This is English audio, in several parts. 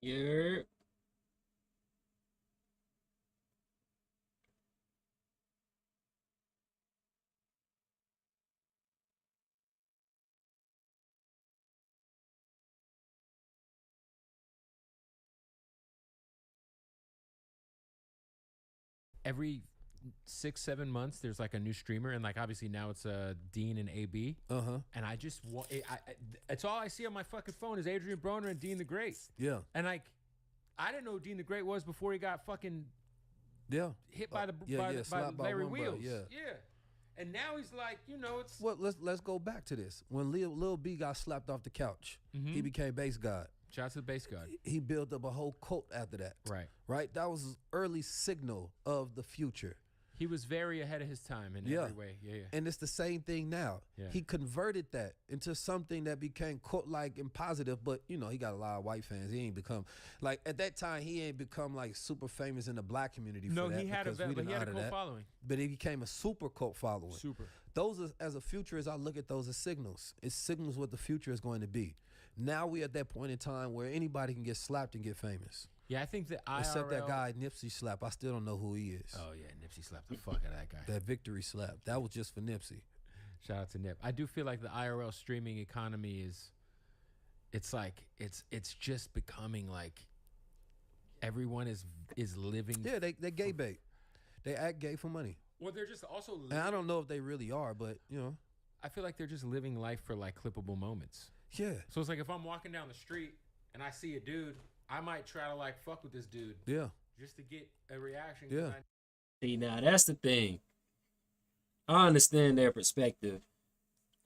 Yeah. Every 6 7 months there's like a new streamer, and like obviously now it's Dean and AB. Uh-huh. And I just want it's all I see on my fucking phone is Adrian Broner and Dean the Great. Yeah. And like I didn't know who Dean the Great was before he got fucking Yeah. hit by the Yeah, yeah, by slapped by Larry one Wheels. brother, yeah. Yeah. And now he's like, it's Well, let's go back to this. When Lil B got slapped off the couch, he became bass god. shout out to the bass god. He built up a whole cult after that. Right. Right? That was his early signal of the future. He was very ahead of his time in every way. Yeah, yeah. And it's the same thing now. Yeah. He converted that into something that became cult-like and positive, but he got a lot of white fans. He ain't become like at that time. He ain't become like super famous in the black community. No, for that he had because we but didn't he had a honor cult that. following. But he became a super cult following. Super. Those as a futurist, I look at those as signals. It signals what the future is going to be. Now we at that point in time where anybody can get slapped and get famous. Yeah, I think that Except that guy Nipsey slap. I still don't know who he is. Oh yeah, Nipsey slapped the fuck out of that guy. That victory slap. That was just for Nipsey. Shout out to Nip. I do feel like the IRL streaming economy it's just becoming like everyone is living. Yeah, they gay bait. They act gay for money. Well, they're just also living, And I don't know if they really are, but I feel like they're just living life for like clippable moments. Yeah. So it's like if I'm walking down the street and I see a dude, I might try to like fuck with this dude. Yeah. Just to get a reaction. Yeah. See, now that's the thing. I understand their perspective,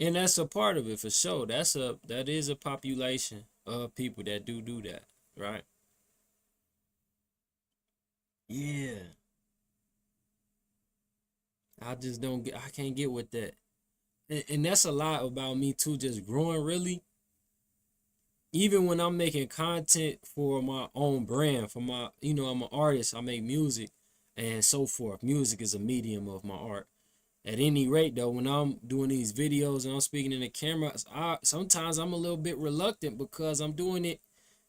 and that's a part of it for sure. That is a population of people that do that, right? Yeah. I just don't get. I can't get with that, and that's a lot about me too. Just growing really. Even when I'm making content for my own brand, for my, I'm an artist. I make music, and so forth. Music is a medium of my art. At any rate, though, when I'm doing these videos and I'm speaking in the camera, sometimes I'm a little bit reluctant because I'm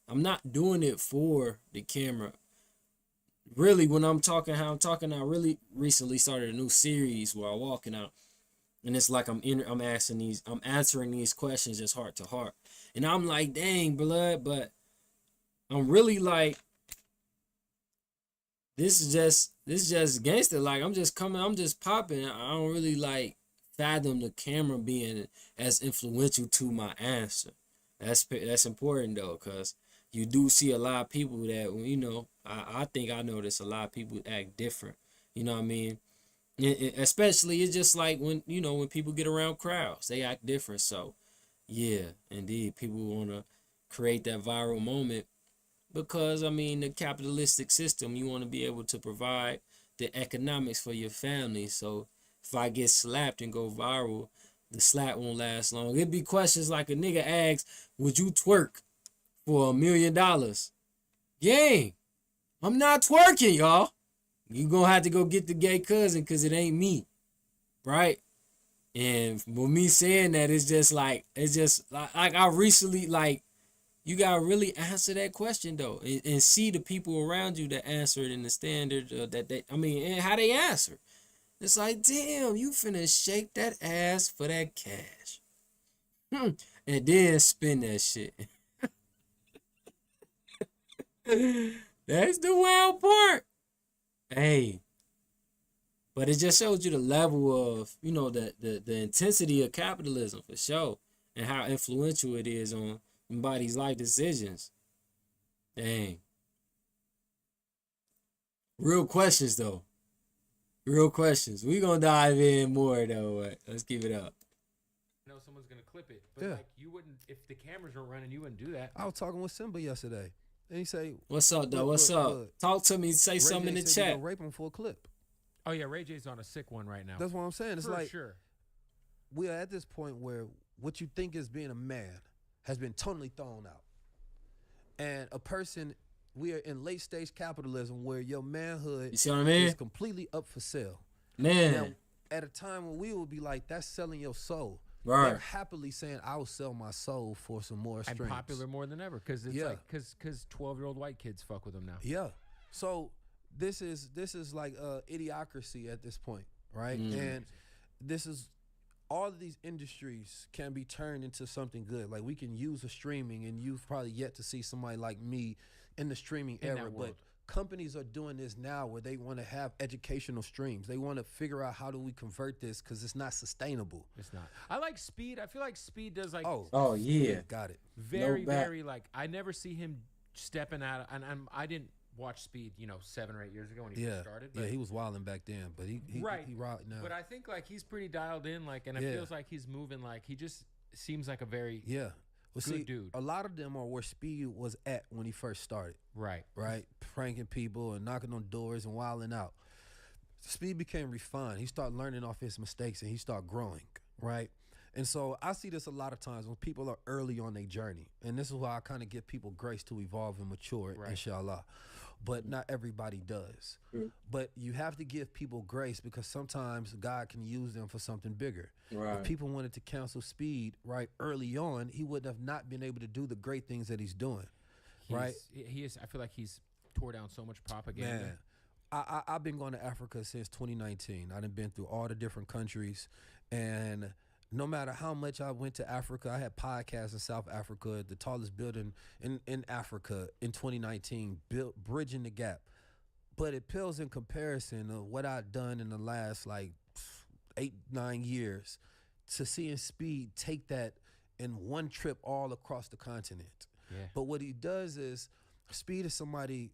not doing it for the camera. Really, when I'm talking how I'm talking, I really recently started a new series where I'm walking out, and it's like I'm answering these questions just heart to heart, and I'm like, dang, blood, but I'm really like, this is just gangster. Like I'm just popping. I don't really like fathom the camera being as influential to my answer. That's important though, cause you do see a lot of people that I think I notice a lot of people act different. You know what I mean? Especially it's just like when people get around crowds, they act different. So yeah, indeed, people want to create that viral moment. Because, the capitalistic system, you want to be able to provide the economics for your family. So if I get slapped and go viral, the slap won't last long. It'd be questions like a nigga asks, would you twerk for $1 million? Gang, I'm not twerking, y'all. You gonna have to go get the gay cousin because it ain't me. Right? And with me saying that, it's just like I recently, like, you gotta really answer that question though, and see the people around you that answer it in the standard and how they answer. It's like, damn, you finna shake that ass for that cash, and then spin that shit. That's the wild part. Hey, but it just shows you the level of the intensity of capitalism for sure, and how influential it is on somebody's life decisions. Dang. Real questions though. Real questions. We gonna dive in more though. Let's keep it up. I know someone's gonna clip it, but like you wouldn't if the cameras were running. You wouldn't do that. I was talking with Simba yesterday, and he say, "What's up, though? What's up? Talk to me. Say something in the chat." Rape him for a clip. Oh yeah, Ray J's on a sick one right now. That's what I'm saying. It's for like sure. We are at this point where what you think is being a man has been totally thrown out. And a person, we are in late stage capitalism where your manhood is completely up for sale. Man. Now, at a time when we would be like, that's selling your soul. Right. They're happily saying, "I will sell my soul for some more And streams." popular more than ever because it's Yeah. like because 12-year-old white kids fuck with them now. Yeah. So this is like idiocracy at this point, right? Mm. And this is all of these industries can be turned into something good. Like we can use a streaming, and you've probably yet to see somebody like me in the streaming In that era, but world. companies are doing this now where they want to have educational streams. They want to figure out how do we convert this because it's not sustainable. It's not. I like Speed. I feel like Speed does like Oh yeah. Got it. very, no back. very like I never see him stepping out. And I didn't watch Speed, 7 or 8 years ago when he first started. Yeah, he was wilding back then, but he Right. he wild now. But I think like he's pretty dialed in, like, and it Yeah. feels like he's moving. Like he just seems like a very yeah. Well, good see, dude. a lot of them are where Speed was at when he first started. right. Right? Pranking people and knocking on doors and wilding out. Speed became refined. He started learning off his mistakes and he started growing, right? And so I see this a lot of times when people are early on their journey. And this is why I kind of give people grace to evolve and mature, Right. inshallah. But not everybody does. But you have to give people grace because sometimes God can use them for something bigger. Right. If people wanted to cancel Speed right early on, he would have not been able to do the great things that he's doing. Right. He is. I feel like he's tore down so much propaganda. Man, I've been going to Africa since 2019. I've been through all the different countries, and no matter how much I went to Africa, I had podcasts in South Africa, the tallest building in Africa in 2019, built bridging the gap. But it pales in comparison of what I've done in the last like 8-9 years to seeing Speed take that in one trip all across the continent. Yeah. But what he does is, Speed is somebody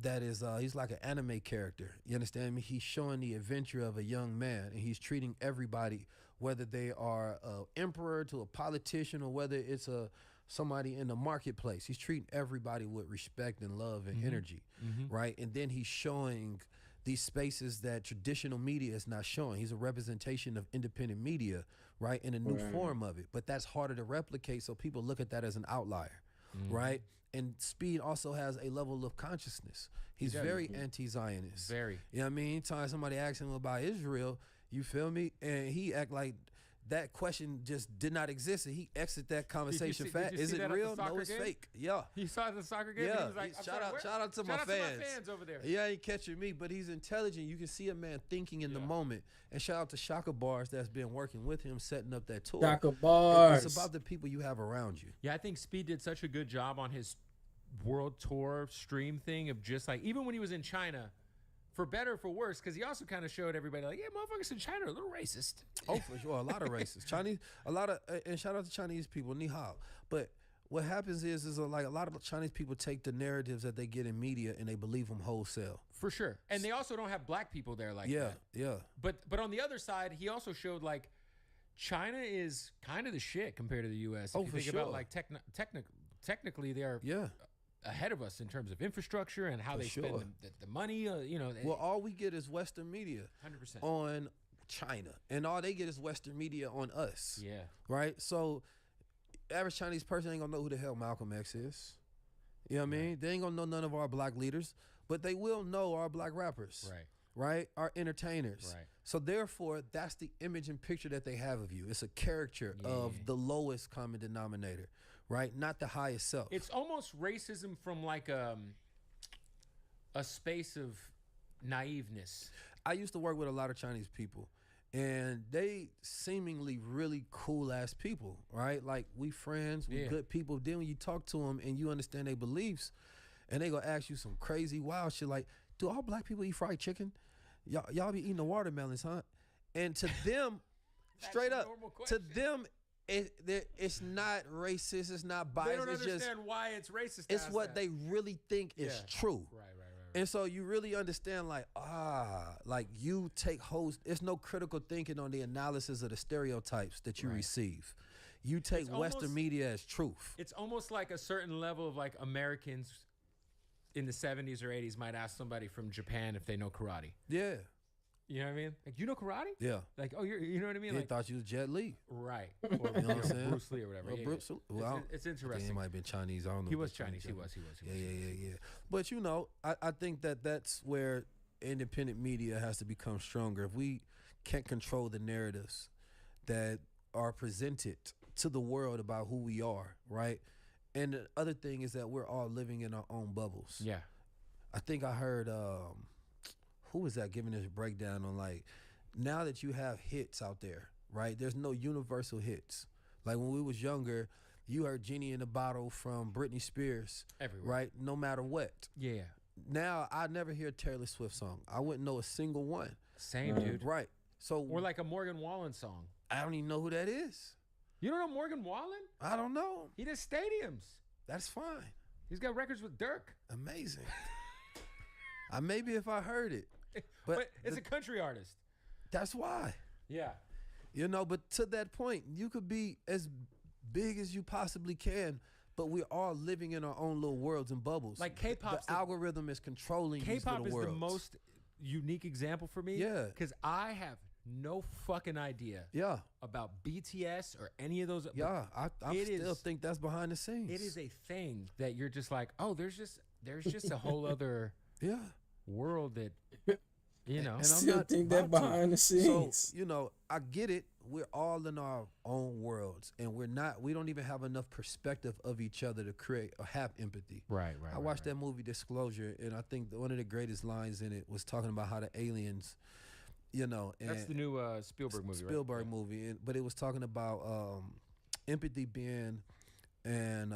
that is he's like an anime character. You understand me? He's showing the adventure of a young man, and he's treating everybody, whether they are an emperor to a politician or whether it's somebody in the marketplace. He's treating everybody with respect and love and energy, right? And then he's showing these spaces that traditional media is not showing. He's a representation of independent media, right, in a new form of it. But that's harder to replicate, so people look at that as an outlier, right? And Speed also has a level of consciousness. He's very anti-Zionist. Very. You know what I mean? Anytime somebody asks him about Israel, you feel me? And he act like that question just did not exist, and he exit that conversation fast. did you Is see it that at the real? No, soccer it's game? fake. Yeah. He saw the soccer game. Yeah, And he was like, shout out to my fans. over there. Yeah, ain't catching me, but he's intelligent. You can see a man thinking in the moment. And shout out to Shaka Bars that's been working with him, setting up that tour. Shaka Bars. It's about the people you have around you. Yeah, I think Speed did such a good job on his world tour stream thing of just like, even when he was in China, for better or for worse, because he also kind of showed everybody like, yeah, motherfuckers in China are a little racist. Oh, for sure. A lot of racists. Chinese, and shout out to Chinese people, ni hao. But what happens is a lot of Chinese people take the narratives that they get in media and they believe them wholesale. For sure. And they also don't have black people there like that. Yeah. But on the other side, he also showed like China is kind of the shit compared to the U.S. If you for think about sure. like technically they are ahead of us in terms of infrastructure and how they spend the money. Well, all we get is Western media 100%. on China, and all they get is Western media on us. Yeah. Right? So, average Chinese person ain't gonna know who the hell Malcolm X is. You know what I mean? They ain't gonna know none of our black leaders, but they will know our black rappers. Right? Our entertainers. Right. So therefore, that's the image and picture that they have of you. It's a caricature of the lowest common denominator, right? Not the highest self. It's almost racism from like a space of naiveness. I used to work with a lot of Chinese people, and they seemingly really cool ass people, right? Like we friends, we good people. Then when you talk to them and you understand their beliefs, and they gonna ask you some crazy wild shit like, do all black people eat fried chicken? Y'all be eating the watermelons, huh? And to them, straight up, to them, it's not racist. It's not biased. They don't it's understand just, why it's racist. It's what they really think is true. Right. And so you really understand, like you take host. There's no critical thinking on the analysis of the stereotypes that you receive. You take Western media as truth. It's almost like a certain level of like Americans in the 70s or 80s might ask somebody from Japan if they know karate. Yeah. You know what I mean? Like, you know karate? Yeah. Like, oh, you know what I mean? They Like, thought you was Jet Li. right. Or, You know what I'm saying? Bruce Lee or whatever. It's He interesting. might have been Chinese. I don't know. He if was he's Chinese. He was. Yeah. But I think that's where independent media has to become stronger. If we can't control the narratives that are presented to the world about who we are, right? And the other thing is that we're all living in our own bubbles. Yeah. I think I heard who was that giving this breakdown on like now that you have hits out there, right? There's no universal hits. Like when we was younger, you heard Genie in the Bottle from Britney Spears, Everywhere. right? No matter what. Yeah. Now I never hear a Taylor Swift song. I wouldn't know a single one. Same, dude. Right. So Or like a Morgan Wallen song. I don't even know who that is. You don't know Morgan Wallen? I don't know. He does stadiums. That's fine. He's got records with Dirk. Amazing. I maybe if I heard it. But it's a country artist. That's why. Yeah. You know, but to that point, you could be as big as you possibly can, but we're all living in our own little worlds and bubbles. Like K-pop. The algorithm is controlling these little K-pop is worlds. the most unique example for me. Yeah. Because I have no fucking idea Yeah. about BTS or any of those. Yeah. I it still is- think that's behind the scenes. It is a thing that you're just like, oh, there's just a whole other Yeah. world that, you know. And I'm Still not think that about to. behind the scenes. So, you know, I get it. We're all in our own worlds, and we don't even have enough perspective of each other to create or have empathy. Right. I watched that movie Disclosure, and I think one of the greatest lines in it was talking about how the aliens, you know, and That's the new Spielberg movie, right? Spielberg movie, but it was talking about empathy being an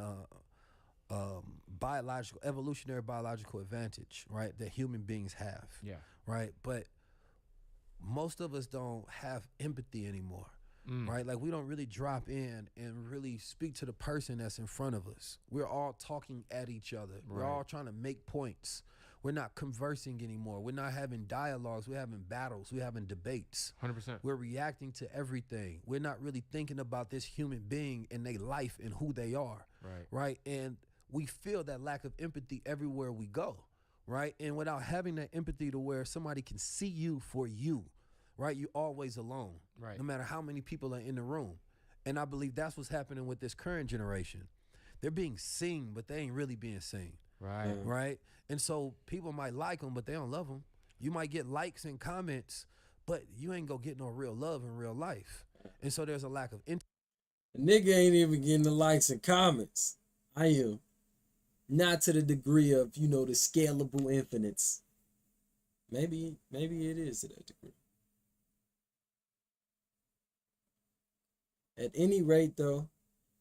evolutionary biological advantage, right? That human beings have, Yeah. right? But most of us don't have empathy anymore, right? Like we don't really drop in and really speak to the person that's in front of us. We're all talking at each other. We're Right. all trying to make points. We're not conversing anymore. We're not having dialogues. We're having battles. We're having debates. 100%. We're reacting to everything. We're not really thinking about this human being and their life and who they are, Right. right? And we feel that lack of empathy everywhere we go, right? And without having that empathy to where somebody can see you for you, right? You're always alone, Right. no matter how many people are in the room. And I believe that's what's happening with this current generation. They're being seen, but they ain't really being seen, Right. right? And so people might like them, but they don't love them. You might get likes and comments, but you ain't gonna get no real love in real life. And so there's a lack of A nigga ain't even getting the likes and comments. I am. Not to the degree of, the scalable infinites. Maybe it is to that degree. At any rate, though,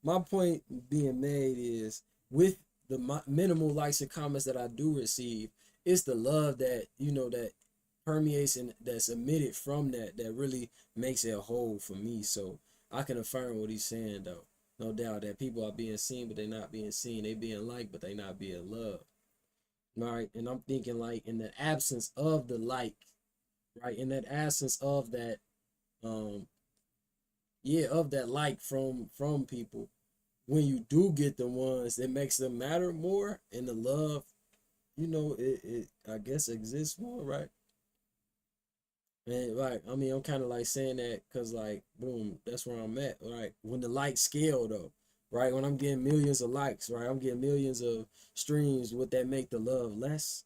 my point being made is with the minimal likes and comments that I do receive, it's the love that, that permeates and that's emitted from that really makes it whole for me. So I can affirm what he's saying, though. No doubt that people are being seen, but they're not being seen. They being liked, but they not being loved. Right? And I'm thinking like in the absence of the like, right? In that absence of that, of that like from people, when you do get the ones, it makes them matter more, and the love, it I guess exists more, right? And like, I mean, I'm kind of like saying that because like, boom, that's where I'm at, right? When the like scale though, right? When I'm getting millions of likes, right? I'm getting millions of streams. Would that make the love less?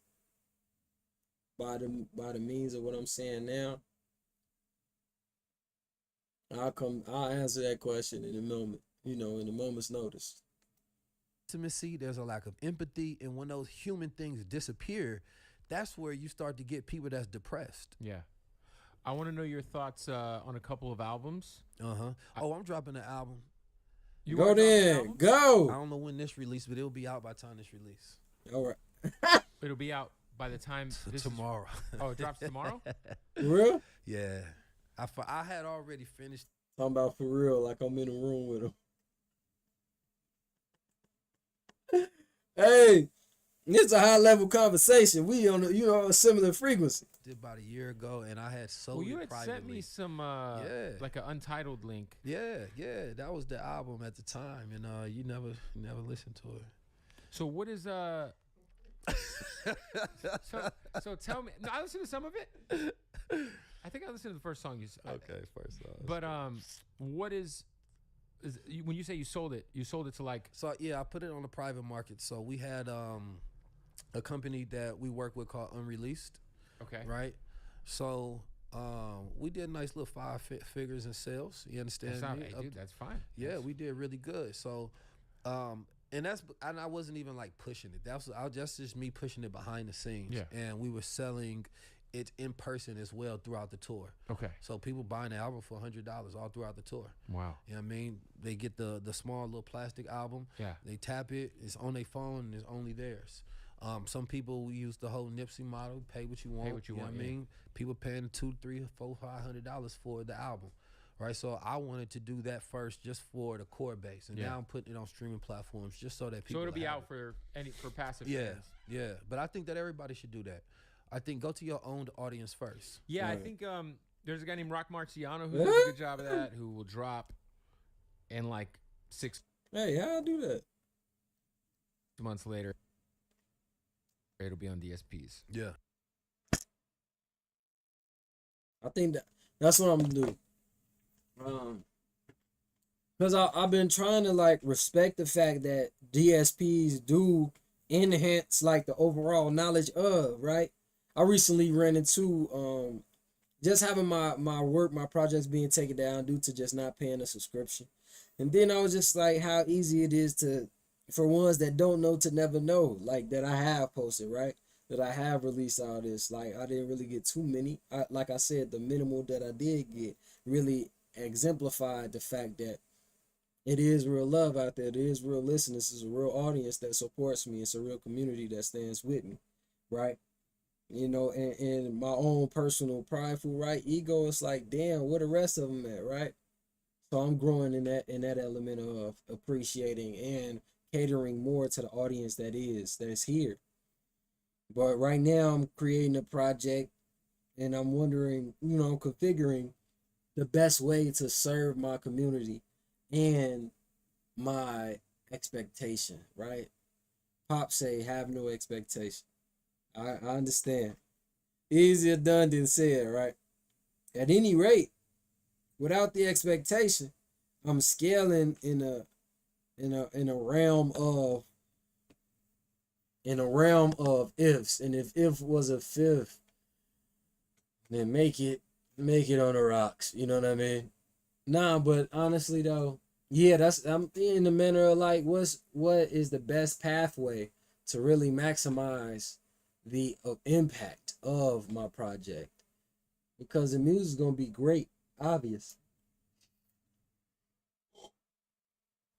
By the means of what I'm saying now, I'll answer that question in a moment, in a moment's notice. intimacy, there's a lack of empathy, and when those human things disappear, that's where you start to get people that's depressed. Yeah. I want to know your thoughts on a couple of albums. Oh, I'm dropping an album. You Go are dropping then, albums? I go. don't know when this release, but it'll be out by the time this release. All right. It'll be out by the time this Tomorrow. Oh, it drops tomorrow? For real? Yeah. I had already finished. Talking about for real, like I'm in a room with him. Hey, it's a high level conversation. We on a similar frequency. Did about a year ago, and I had sold Well, you it had privately. sent me some, Yeah. like an untitled link. Yeah, that was the album at the time, and you never listened to it. So what is so tell me. No, I listened to some of it. I think I listened to the first song you said. Okay, first song. But what is when you say you sold it to like? So yeah, I put it on the private market. So we had a company that we work with called Unreleased. Okay. Right. So We did nice little figures in sales. You understand That's not, me? hey, dude, that's fine. Yeah, That's, we did really good. So, and I wasn't even like pushing it. That's just me pushing it behind the scenes. Yeah. And we were selling it in person as well throughout the tour. okay. So people buying the album for $100 all throughout the tour. Wow. You know what I mean? They get the small little plastic album. Yeah. They tap it. It's on their phone and it's only theirs. Some people we use the whole Nipsey model, pay what you want. what you know want, what I yeah. mean? People paying $200, $300, $400, $500 for the album. Right, so I wanted to do that first, just for the core base, and Yeah. now I'm putting it on streaming platforms, just so that people. So it'll be have out it. for passive Yeah, fans. yeah. But I think that everybody should do that. I think go to your own audience first. Yeah, I Right. think there's a guy named Rock Marciano who does a good job of that, who will drop in like 6 Hey, how I do that? months later. It'll be on DSPs. Yeah. I think that's what I'm gonna do. Cause I've been trying to like respect the fact that DSPs do enhance like the overall knowledge of, right. I recently ran into just having my projects being taken down due to just not paying a subscription. And then I was just like how easy it is for ones that don't know to never know, like that I have posted, right? That I have released all this. Like I didn't really get too many. Like I said, the minimal that I did get really exemplified the fact that it is real love out there. It is real listeners. It's a real audience that supports me. It's a real community that stands with me, right? You know, and my own personal prideful right ego, it's like, damn, where the rest of them at, right? So I'm growing in that element of appreciating and catering more to the audience that's here. But right now I'm creating a project and I'm wondering, I'm configuring the best way to serve my community and my expectation, right? Pop say have no expectation. I understand. Easier done than said, right? At any rate, without the expectation, I'm scaling in a realm of ifs. And if was a fifth, then make it on the rocks. You know what I mean? Nah, but honestly though, yeah, I'm in the manner of like what is the best pathway to really maximize the impact of my project, because the music's gonna be great, obvious.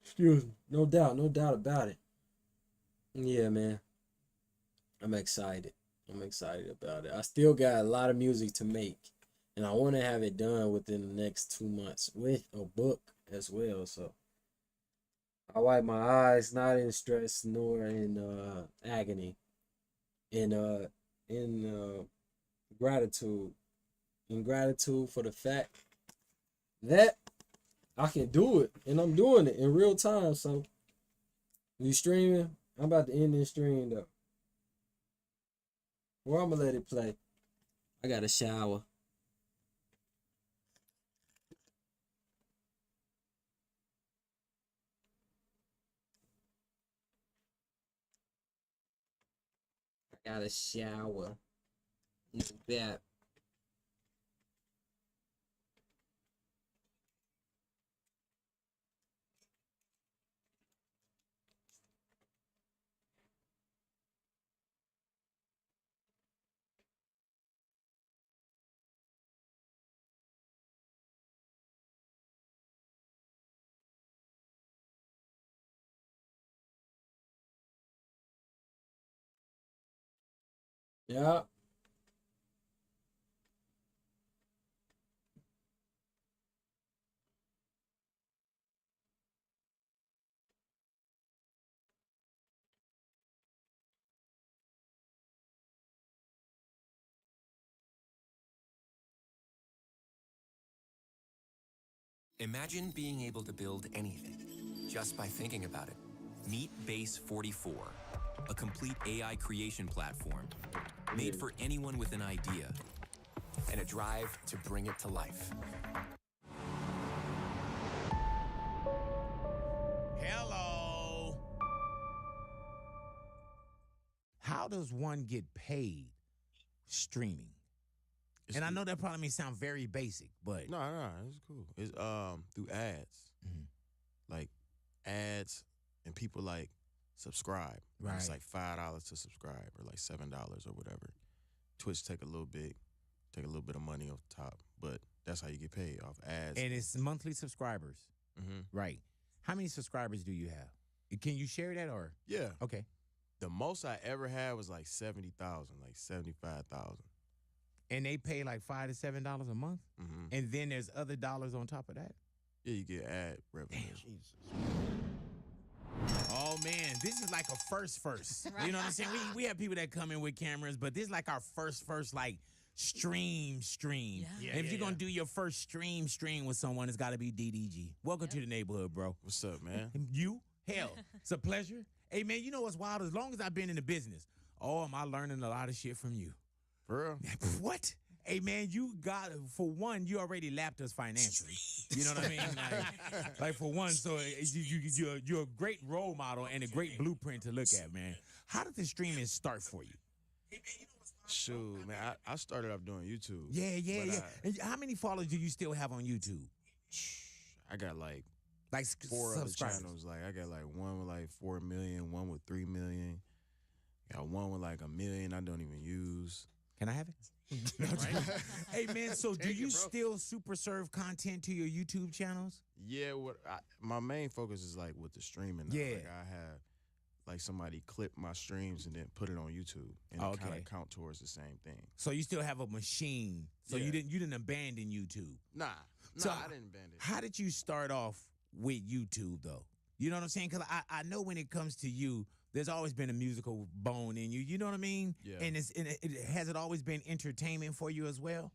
Excuse me, no doubt about it. Yeah, man, I'm excited. I'm excited about it. I still got a lot of music to make, and I want to have it done within the next 2 months with a book as well. So I wipe my eyes, not in stress nor in agony, in gratitude, in gratitude for the fact that I can do it, and I'm doing it in real time. So you streaming? I'm about to end this stream though. Well, I'm gonna let it play. I got a shower. I got a shower. Look at that. Yeah. Imagine being able to build anything just by thinking about it. Meet Base 44, a complete AI creation platform made for anyone with an idea and a drive to bring it to life. Hello. How does one get paid streaming? And I know that probably may sound very basic, but No, it's cool. It's through ads, like ads, and people like subscribe. And it's Right. like $5 to subscribe, or like $7 or whatever. Twitch take a little bit of money off the top, but that's how you get paid, off ads. and it's monthly subscribers, right? How many subscribers do you have? Can you share that or? Yeah, Okay. the most I ever had was like 70,000, like 75,000. And they pay like $5 to $7 a month, and then there's other dollars on top of that. Yeah, you get ad revenue. Oh man, this is like a first. You know what I'm saying? We have people that come in with cameras, but this is like our first like stream. Yeah. And if you're gonna do your first stream with someone, it's gotta be DDG. Welcome to the neighborhood, bro. What's up, man? You? Hell, it's a pleasure. Hey man, you know what's wild? As long as I've been in the business, am I learning a lot of shit from you? For real? What? Hey man, you got, for one, you already lapped us financially. You know what I mean? Like for one, so you're a great role model and a great blueprint to look at, man. How did the streaming start for you? Shoot, man, I started off doing YouTube. Yeah. And how many followers do you still have on YouTube? I got like Like 4 other subscribers. channels. Like I got like one with like 4 million, one with 3 million. Got one with like 1 million I don't even use. Can I have it? Hey man, so do you still super serve content to your YouTube channels? Yeah, my main focus is like with the streaming. Now. Yeah. Like I have like somebody clip my streams and then put it on YouTube, and it kind Okay. of count towards the same thing. So you still have a machine. So Yeah. you didn't abandon YouTube. Nah, So I didn't bend it. How did you start off with YouTube though? You know what I'm saying? Because I know when it comes to you, there's always been a musical bone in you. You know what I mean? Yeah. And has it always been entertainment for you as well?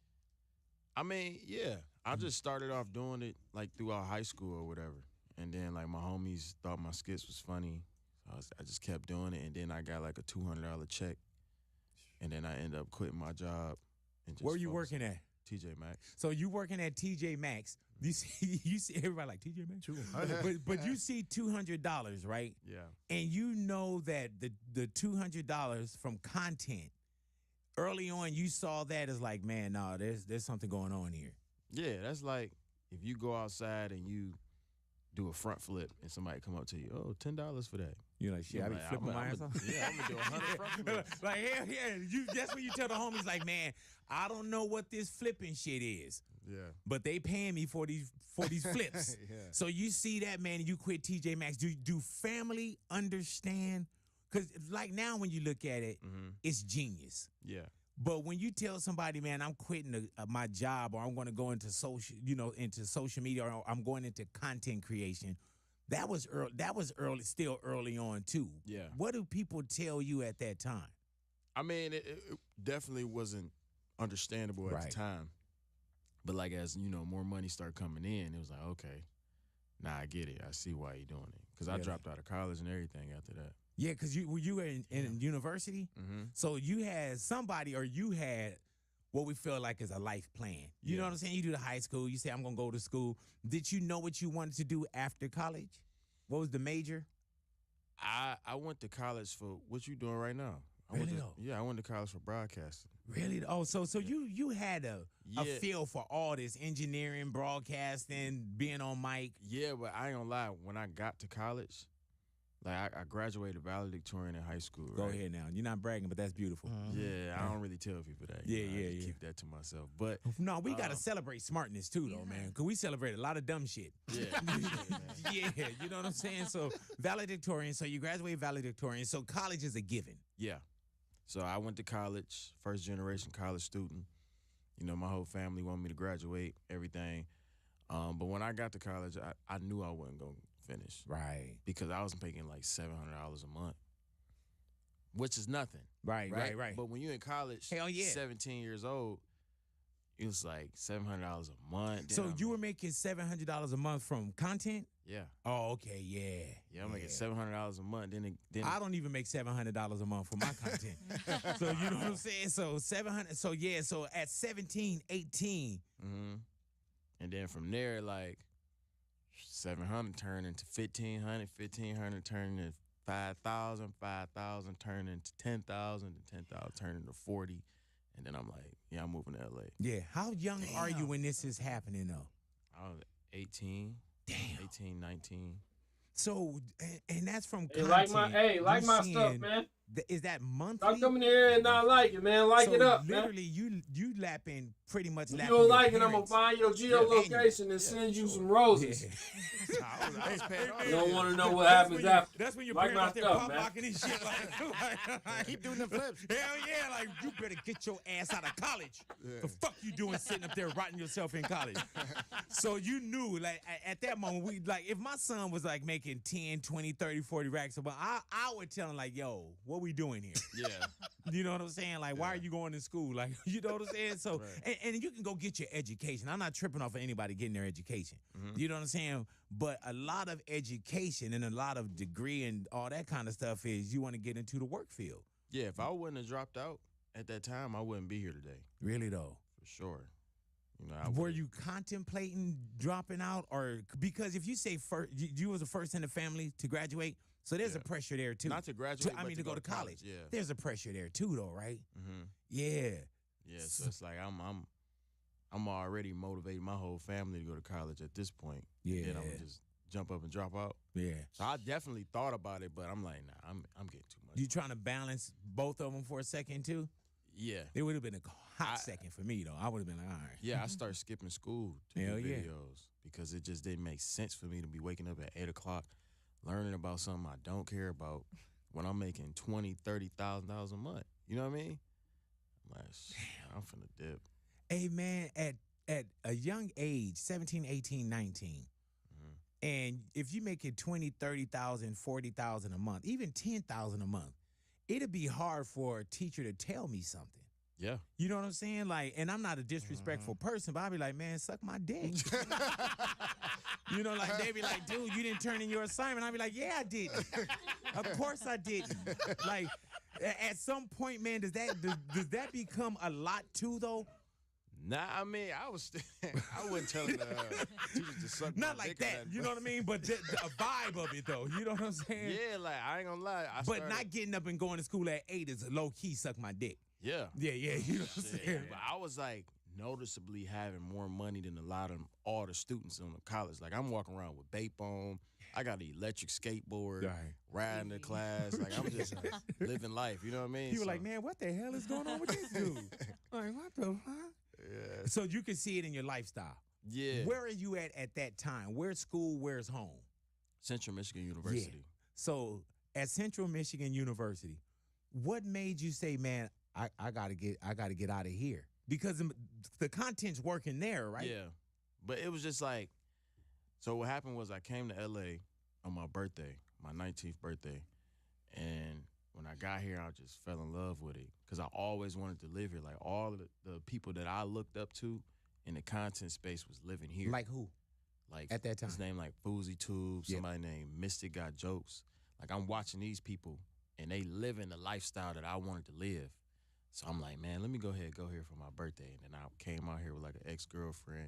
I mean, yeah. I just started off doing it like throughout high school or whatever. And then like my homies thought my skits was funny. So I just kept doing it. And then I got like a $200 check. And then I ended up quitting my job. And just Where are you focused working on at? TJ Maxx. So you working at TJ Maxx. You see everybody like TJ Maxx? but you see $200, right? Yeah. And you know that the $200 from content, early on you saw that as like, man, no, there's something going on here. Yeah, that's like if you go outside and you do a front flip and somebody come up to you, oh, $10 for that. You're like, shit, I be Like, flipping my ass off. Yeah, I'm gonna do 100 front flips. Like, hell yeah. That's when you tell the homies, like, man, I don't know what this flipping shit is, Yeah. but they paying me for these flips. Yeah. So you see that, man, and you quit TJ Maxx. Do family understand? Because like now when you look at it, it's genius. Yeah. But when you tell somebody, man, I'm quitting my job, or I'm going to go into social media, or I'm going into content creation, that was early, still early on too. Yeah. What do people tell you at that time? I mean, it definitely wasn't understandable at Right. the time. But like as, more money started coming in, it was like, okay, I get it. I see why you're doing it. Because I Yeah. dropped out of college and everything after that. Yeah, because you were in university, so you had somebody, or you had what we feel like is a life plan. You know Yeah. what I'm saying? You do the high school. You say, I'm going to go to school. Did you know what you wanted to do after college? What was the major? I went to college for what you doing right now. Really though? I went to college for broadcasting. Really? Oh, so you had a Yeah. feel for all this engineering, broadcasting, being on mic. Yeah, but I ain't gonna lie. When I got to college, like I graduated valedictorian in high school. Go right? ahead now. You're not bragging, but that's beautiful. Yeah, I don't really tell people that. Yeah, I yeah, just yeah. keep that to myself. But No, we got to celebrate smartness too, though, man, because we celebrate a lot of dumb shit. yeah, Yeah, you know what I'm saying? So valedictorian, so you graduate valedictorian, so college is a given. yeah. So I went to college, first generation college student. My whole family wanted me to graduate, everything. But when I got to college, I knew I wasn't gonna finish. Right. Because I was making like $700 a month, which is nothing. Right. But when you're in college, Hell yeah. 17 years old, it was like $700 a month. So Then you were making $700 a month from content? yeah, Oh, okay, yeah. yeah, I'm making $700 a month. Then I don't even make $700 a month for my content. So you know what I'm saying? So 700. So yeah. So at 17, 18. and then from there, like 700 turned into 1,500, 1,500 turned into 5,000, 5,000 turned into 10,000, and 10,000 turned into 40. And then I'm like, yeah, I'm moving to LA. Yeah. How young are you when this is happening, though? I was 18. Damn. 18, 19. So, and that's from Hey, content. like you my stuff, seeing- man. Is that monthly? Stop coming here and not like it, man. Like so it up, man. literally, you lapping pretty much. If you lapping don't your like it, I'm gonna parents. find your geolocation and send you some roses. Yeah. I was paying all You don't that. want to know what happens after. That's when your Like parents my out there stuff, pop man. locking and shit. Like, Keep doing the flips. Hell yeah, like you better get your ass out of college. The fuck you doing sitting up there rotting yourself in college? So you knew, like at that moment, we like if my son was like making 10, 20, 30, 40 racks a month, I would tell him like, yo, what we doing here? Yeah. You know what I'm saying? Like, why are you going to school? Like, you know what I'm saying? So, Right. and you can go get your education. I'm not tripping off of anybody getting their education. Mhm. You know what I'm saying? But a lot of education and a lot of degree and all that kind of stuff is you want to get into the work field. Yeah, if I wouldn't have dropped out at that time, I wouldn't be here today, Really though. for sure. You know, Were would've- you contemplating dropping out, or because if you say first, you was the first in the family to graduate, so there's a Yeah. pressure there too. not to graduate, I but mean to go to college. Yeah. There's a pressure there too, though, right? Mm-hmm. Yeah. Yeah, so it's like I'm already motivating my whole family to go to college at this point. Yeah. And then I'm gonna just jump up and drop out. Yeah. So I definitely thought about it, but I'm like, nah, I'm getting too much. You trying to balance both of them for a second too? Yeah. It would have been a hot second for me though. I would have been like, all right. Yeah, I started skipping school to Hell do yeah. videos because it just didn't make sense for me to be waking up at 8 o'clock, learning about something I don't care about when I'm making $20,000, $30,000 a month. You know what I mean? I'm like, I'm finna dip. Hey man, at a young age, 17, 18, 19, and if you make it 20, 30,000, 40,000 a month, even 10,000 a month, it'd be hard for a teacher to tell me something. Yeah. You know what I'm saying? Like, and I'm not a disrespectful person, but I'll be like, man, suck my dick. You know, like they be like, dude, you didn't turn in your assignment. I'll be like, yeah, I didn't. Of course I didn't. Like, at some point, man, does that become a lot too, though? Nah, I mean, I wouldn't tell the teachers to suck my Not like dick on that. You know what I mean? But a vibe of it, though. You know what I'm saying? Yeah, like, I ain't gonna lie. But not getting up and going to school at 8 is a low key suck my dick. Yeah. Yeah, you know what I'm Shit. saying? But I was like noticeably having more money than a lot of all the students in the college. Like I'm walking around with Bape on. I got an electric skateboard, Right. riding to class. Like I'm just living life. You know what I mean? People So- like, man, what the hell is going on with this dude? Like, what the fuck? Yeah. So you can see it in your lifestyle. Yeah. Where are you at that time? Where's school? Where's home? Central Michigan University. So at Central Michigan University, what made you say, man, I gotta get out of here? Because the content's working there, right? Yeah. But it was just like, so what happened was I came to LA on my birthday, my 19th birthday. And when I got here, I just fell in love with it because I always wanted to live here. Like all of the people that I looked up to in the content space was living here. Like who? Like at that time? his name like Fousey Tube, Yeah. somebody named Mystic Got Jokes. Like I'm watching these people and they living the lifestyle that I wanted to live. So I'm like, man, let me go here for my birthday. And then I came out here with like an ex-girlfriend,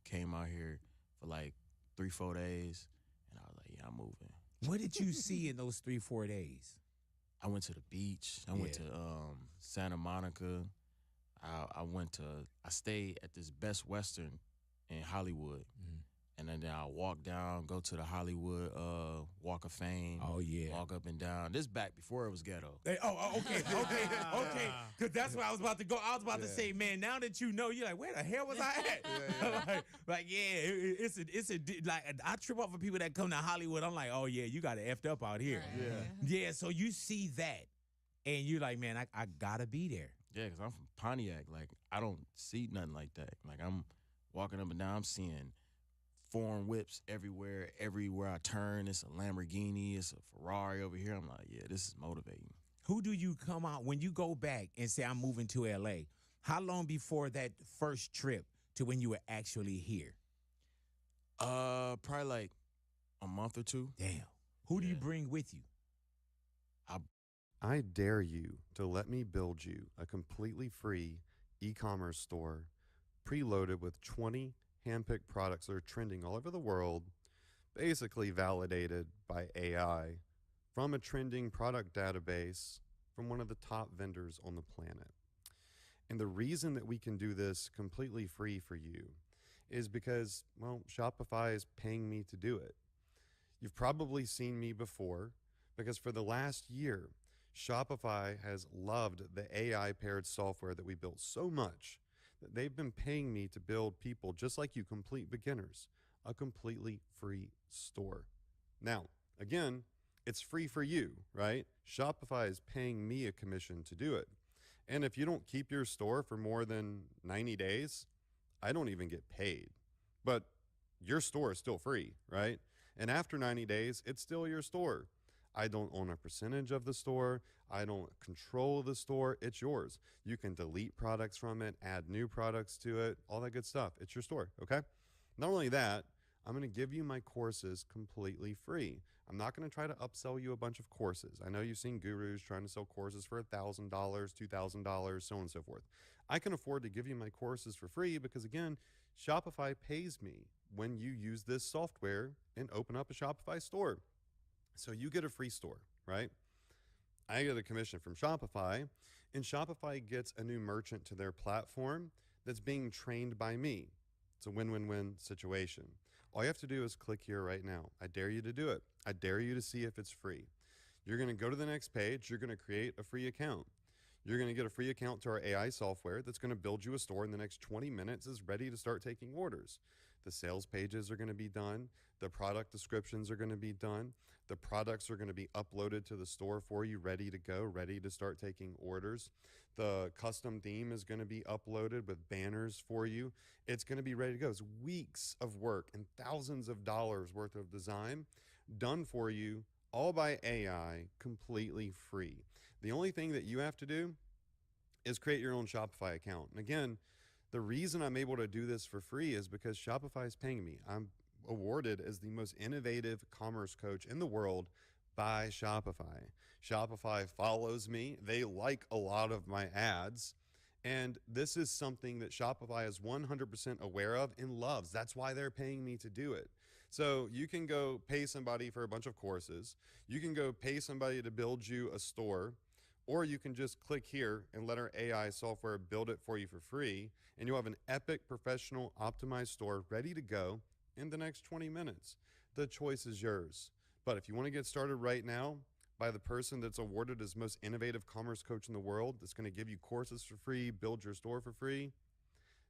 came out here for like 3-4 days, and I was like, yeah, I'm moving. What did you see in those 3-4 days? I went to the beach. I went to Santa Monica. I stayed at this Best Western in Hollywood. And then I walk down, go to the Hollywood Walk of Fame. Oh, yeah. Walk up and down. This back before it was ghetto. Okay. Because that's where I was about to go. I was about to say, man, now that you know, you're like, where the hell was I at? I trip off for people that come to Hollywood. I'm like, oh, yeah, you got it effed up out here. Yeah, so you see that, and you're like, man, I got to be there. Yeah, because I'm from Pontiac. Like, I don't see nothing like that. Like, I'm walking up and down, I'm seeing foreign whips everywhere. Everywhere I turn, it's a Lamborghini, it's a Ferrari over here. I'm like, yeah, this is motivating. Who do you come out when you go back and say, I'm moving to LA? How long before that first trip to when you were actually here? Probably like a month or two. Damn. Who do you Yeah. bring with you? I dare you to let me build you a completely free e-commerce store preloaded with 20 handpicked products that are trending all over the world, basically validated by AI from a trending product database from one of the top vendors on the planet. And the reason that we can do this completely free for you is because, well, Shopify is paying me to do it. You've probably seen me before because for the last year, Shopify has loved the AI paired software that we built so much that they've been paying me to build people just like you, complete beginners, a completely free store. Now, again, it's free for you, right? Shopify is paying me a commission to do it. And if you don't keep your store for more than 90 days, I don't even get paid. But your store is still free, right? And after 90 days, it's still your store. I don't own a percentage of the store. I don't control the store. It's yours. You can delete products from it, add new products to it, all that good stuff. It's your store, okay? Not only that, I'm going to give you my courses completely free. I'm not going to try to upsell you a bunch of courses. I know you've seen gurus trying to sell courses for $1,000, $2,000, so on and so forth. I can afford to give you my courses for free because, again, Shopify pays me when you use this software and open up a Shopify store. So you get a free store, right? I get a commission from Shopify, and Shopify gets a new merchant to their platform that's being trained by me. It's a win-win-win situation. All you have to do is click here right now. I dare you to do it. I dare you to see if it's free. You're going to go to the next page. You're going to create a free account. You're going to get a free account to our AI software that's going to build you a store in the next 20 minutes is ready to start taking orders. The sales pages are going to be done. The product descriptions are going to be done. The products are going to be uploaded to the store for you, ready to go, ready to start taking orders. The custom theme is going to be uploaded with banners for you. It's going to be ready to go. It's weeks of work and thousands of dollars worth of design done for you, all by AI, completely free. The only thing that you have to do is create your own Shopify account. And again, the reason I'm able to do this for free is because Shopify is paying me. I'm awarded as the most innovative commerce coach in the world by Shopify. Shopify follows me. They like a lot of my ads. And this is something that Shopify is 100% aware of and loves. That's why they're paying me to do it. So you can go pay somebody for a bunch of courses. You can go pay somebody to build you a store. Or you can just click here and let our AI software build it for you for free. And you'll have an epic, professional, optimized store ready to go in the next 20 minutes. The choice is yours. But if you want to get started right now by the person that's awarded as most innovative commerce coach in the world, that's going to give you courses for free, build your store for free,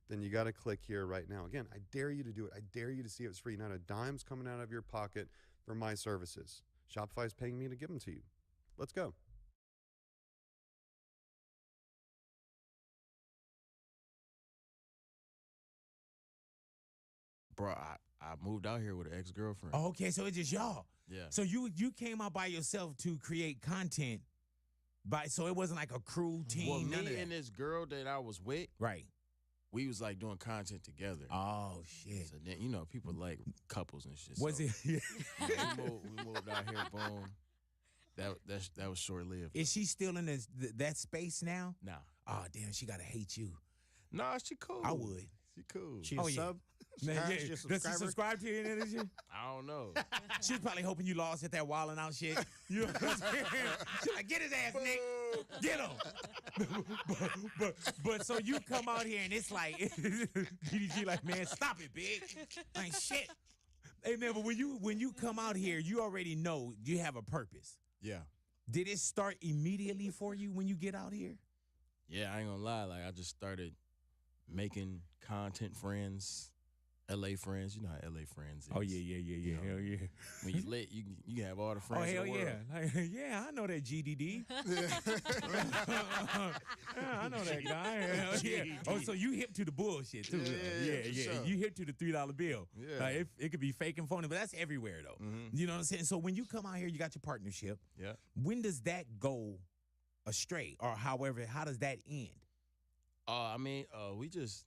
then you got to click here right now. Again, I dare you to do it. I dare you to see if it's free. Not a dime's coming out of your pocket for my services. Shopify's paying me to give them to you. Let's go. Bro, I moved out here with an ex-girlfriend. Oh, okay, so it's just y'all. Yeah. So you came out by yourself to create content, so it wasn't like a crew team. Well, none of me that. and this girl that I was with, Right. we was like doing content together. Oh shit. So then, people like couples and shit. Was so, it? yeah, we moved out here, boom. That was short lived. Is she still in that space now? Nah. Oh damn, she gotta hate you. Nah, she cool. I would. She cool. She Oh, a yeah. sub? Man, Subscribe- yeah. she a Does she subscriber? subscribe to you and that shit? I don't know. She's probably hoping you lost at that wilding out shit. You know what I'm saying? She's like, get his ass, Nick. Get him. but so you come out here and it's like, DDG like, man, stop it, big. Like, shit. Hey, man, but when you come out here, you already know you have a purpose. Yeah. Did it start immediately for you when you get out here? Yeah, I ain't gonna lie. Like, I just started making content friends, LA friends. You know how LA friends is. Oh, yeah. know, Hell yeah. When you lit, you can have all the Oh, friends hell in the world. yeah. Like, yeah, I know that GDD. Yeah, I know that guy. Hell yeah. Oh, so you hip to the bullshit, too. Yeah, for sure. You hip to the $3 bill. Yeah. Like, it could be fake and phony, but that's everywhere, though. Mhm. You know what I'm saying? So when you come out here, you got your partnership. Yeah. When does that go astray? Or however, how does that end? We just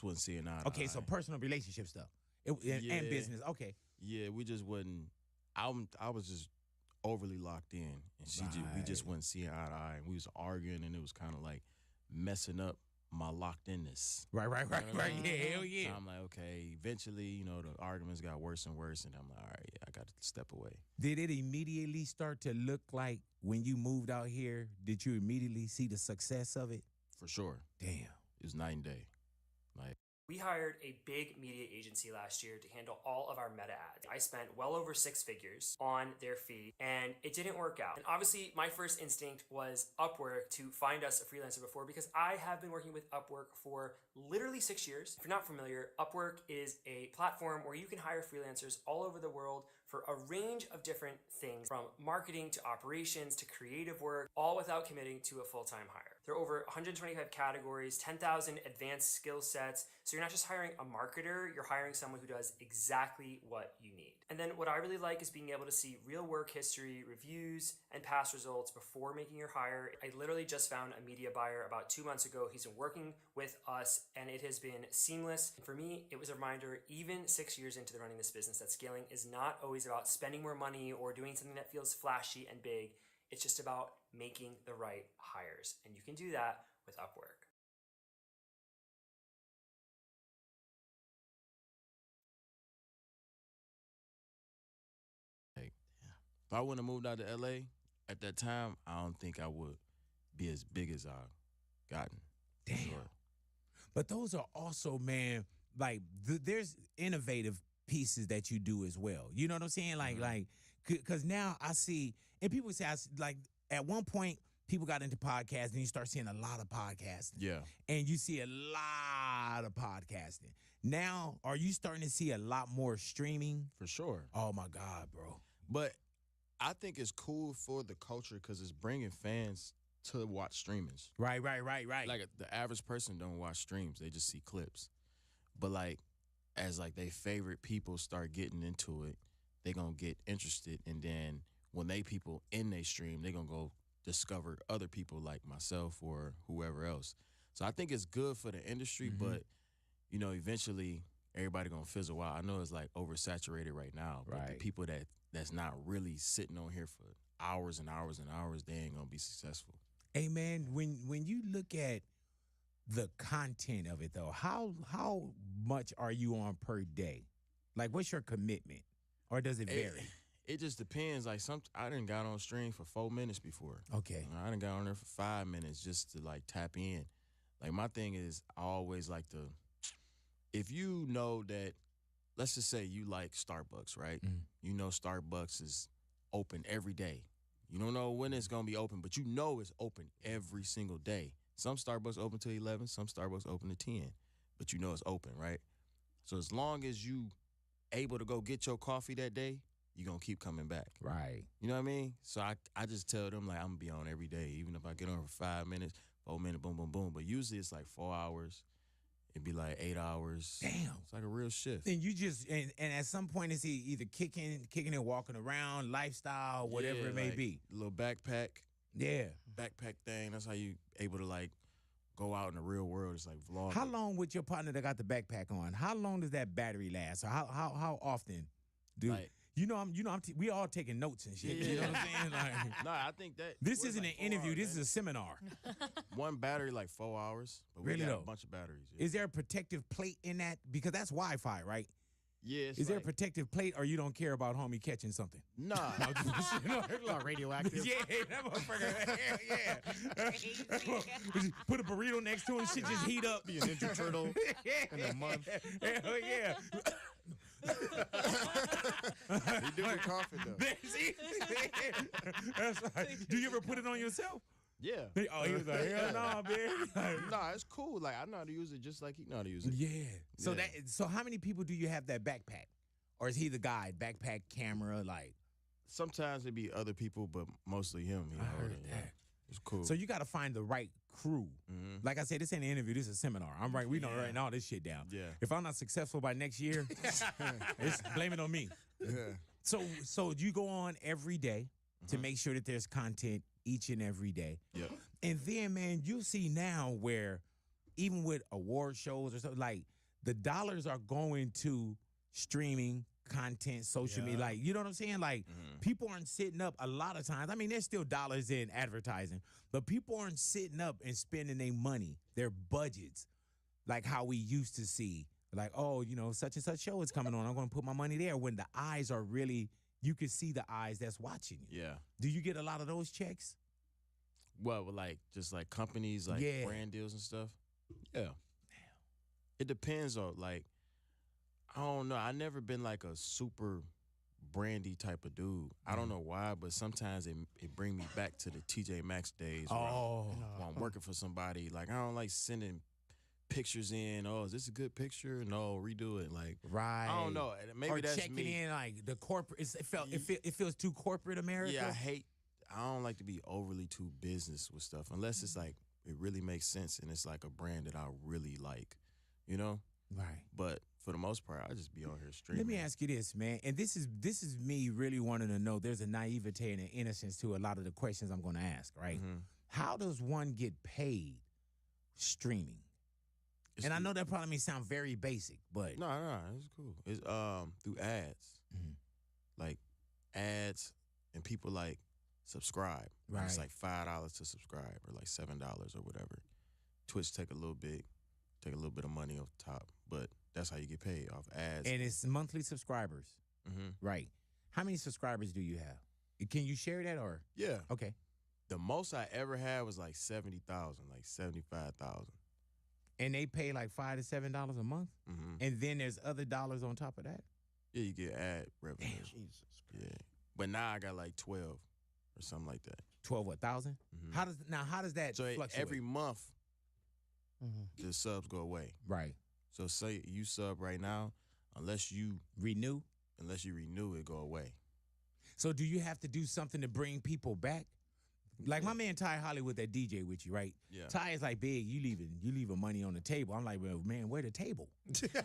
wasn't seeing eye to Okay, so eye. personal relationship stuff. And Yeah. business. Okay. Yeah, we just wasn't. I was just overly locked in, and we just Right. wasn't seeing eye to eye, and we was arguing, and it was kind of like messing up my locked inness. Right. You know what I mean? Yeah, hell yeah. So I'm like, okay. Eventually, the arguments got worse and worse, and I'm like, all right, yeah, I got to step away. Did it immediately start to look like when you moved out here, did you immediately see the success of it? For sure. Damn. It was night and day. Like, We hired a big media agency last year to handle all of our meta ads. I spent well over 6 figures on their fee, and it didn't work out. And obviously, my first instinct was Upwork to find us a freelancer before, because I have been working with Upwork for literally 6 years. If you're not familiar, Upwork is a platform where you can hire freelancers all over the world for a range of different things, from marketing to operations to creative work, all without committing to a full-time hire. There are over 125 categories, 10,000 advanced skill sets. So you're not just hiring a marketer, you're hiring someone who does exactly what you need. And then what I really like is being able to see real work history, reviews, and past results before making your hire. I literally just found a media buyer about 2 months ago. He's been working with us, and it has been seamless. For me, it was a reminder, even 6 years into running this business, that scaling is not always about spending more money or doing something that feels flashy and big. It's just about making the right hires, and you can do that with Upwork. if I wouldn't have moved out to LA at that time, I don't think I would be as big as I've gotten. Damn. Sure. But those are also, man, like there's innovative pieces that you do as well. You know what I'm saying? Like, because now I see, and people say, like, at one point, people got into podcasts, and you start seeing a lot of podcasting. Yeah. And you see a lot of podcasting. Now, are you starting to see a lot more streaming? For sure. Oh, my God, bro. But I think it's cool for the culture because it's bringing fans to watch streamings. Right. Like the average person don't watch streams; they just see clips. But like, as like they favorite people start getting into it, they gonna get interested, and then when they people in they stream, they gonna go discover other people like myself or whoever else. So I think it's good for the industry, but you know, eventually everybody gonna fizzle out. I know it's like oversaturated right now, but the Right. people that's not really sitting on here for hours and hours and hours, they ain't gonna be successful. Hey, man, when you look at the content of it, though, how much are you on per day? Like, what's your commitment? Or does it vary? It just depends. Like I done got on stream for 4 minutes before. Okay. I done got on there for 5 minutes just to like tap in. Like my thing is I always like to, if you know that, let's just say you like Starbucks, right? You know Starbucks is open every day. You don't know when it's gonna be open, but you know it's open every single day. Some Starbucks open till 11, some Starbucks open to 10, but you know it's open, right? So as long as you able to go get your coffee that day, you're gonna keep coming back. Right. You know what I mean? So I just tell them like I'm gonna be on every day, even if I get on for 5 minutes, 4 minutes, boom, boom, boom. But usually it's like 4 hours. It'd be like 8 hours. Damn. It's like a real shift. And you just, and at some point it's either kicking and walking around, lifestyle, whatever Yeah, it may like, be. Little backpack thing. That's how you able to like go out in the real world. It's like vlogging. How long with your partner that got the backpack on? How long does that battery last? Or how often do Like- we all taking notes and shit. Yeah. You know what I'm saying? Like, No, I think that this what, isn't like an 4 interview. hours, This is ain't a seminar. it? One battery like 4 hours. But we Really got though? a bunch of batteries. Yeah, Is there a protective plate in that? Because that's Wi-Fi, right? yeah it's Is there a like, protective plate, or you don't care about homie catching something? Nah. Radioactive. Yeah, that motherfucker. Yeah. Put a burrito next to him, shit just heat up. Be a Ninja Turtle in a month. Hell yeah. He do get coffee though. See? That's right. Do you ever put it on yourself? Yeah. Oh, he was like, hell no, man. Nah, it's cool. Like I know how to use it just like he know how to use it. Yeah. So Yeah. so how many people do you have that backpack? Or is he the guy? Backpack, camera, like. Sometimes it be other people, but mostly him. He I hold heard it, yeah. that. It's cool. So you got to find the right crew. Like I said, this ain't an interview. This is a seminar. We know writing all this shit down. Yeah. If I'm not successful by next year, it's blame it on me. Yeah. So you go on every day to make sure that there's content each and every day. Yep. And then, man, you see now where even with award shows or something, like the dollars are going to streaming content, social media. Like, you know what I'm saying? Like, people aren't sitting up a lot of times. I mean, there's still dollars in advertising, but people aren't sitting up and spending their money, their budgets, like how we used to see. Like, oh, you know, such and such show is coming on. I'm going to put my money there. When the eyes are really, you can see the eyes that's watching you. Yeah. Do you get a lot of those checks? What, like just like companies, like Yeah. brand deals and stuff? Yeah. It depends on like I don't know. I never been like a super brandy type of dude. I don't know why, but sometimes it bring me back to the TJ Maxx days where I'm working for somebody. Like I don't like sending pictures in. Oh, is this a good picture? No, redo it. Like Right. I don't know. Maybe or that's checking me. in like the corporate. It feels too corporate America. Yeah, I don't like to be overly too business with stuff unless it's like it really makes sense and it's like a brand that I really like, you know? Right. But for the most part, I just be on here streaming. Let me ask you this, man. And this is me really wanting to know. There's a naivete and an innocence to a lot of the questions I'm going to ask. Right? Mhm. How does one get paid streaming? It's And I through- know that probably may sound very basic, but No, it's cool. It's through ads. Mhm. Like ads and people like subscribe. Like, it's Right. like $5 to subscribe or like $7 or whatever. Twitch take a little bit of money off the top, but that's how you get paid off ads. and it's monthly subscribers, hmm right? How many subscribers do you have? Can you share that or Yeah. okay? The most I ever had was like 70,000, like 75,000. And they pay like $5 to $7 a month, Mm-hmm. and then there's other dollars on top of that. Yeah, you get ad revenue. Jesus Christ. Yeah, but now I got like 12 or something like that. 12,000. Mhm. How does that So fluctuate? every month Mm-hmm. the subs go away. right So say you sub right now, unless you renew. renew it, go away. So do you have to do something to bring people back? Like my man Ty Hollywood, that DJ with you, right? Yeah. Ty is like, big, you leaving money on the table. I'm like, well, man, where the table? You know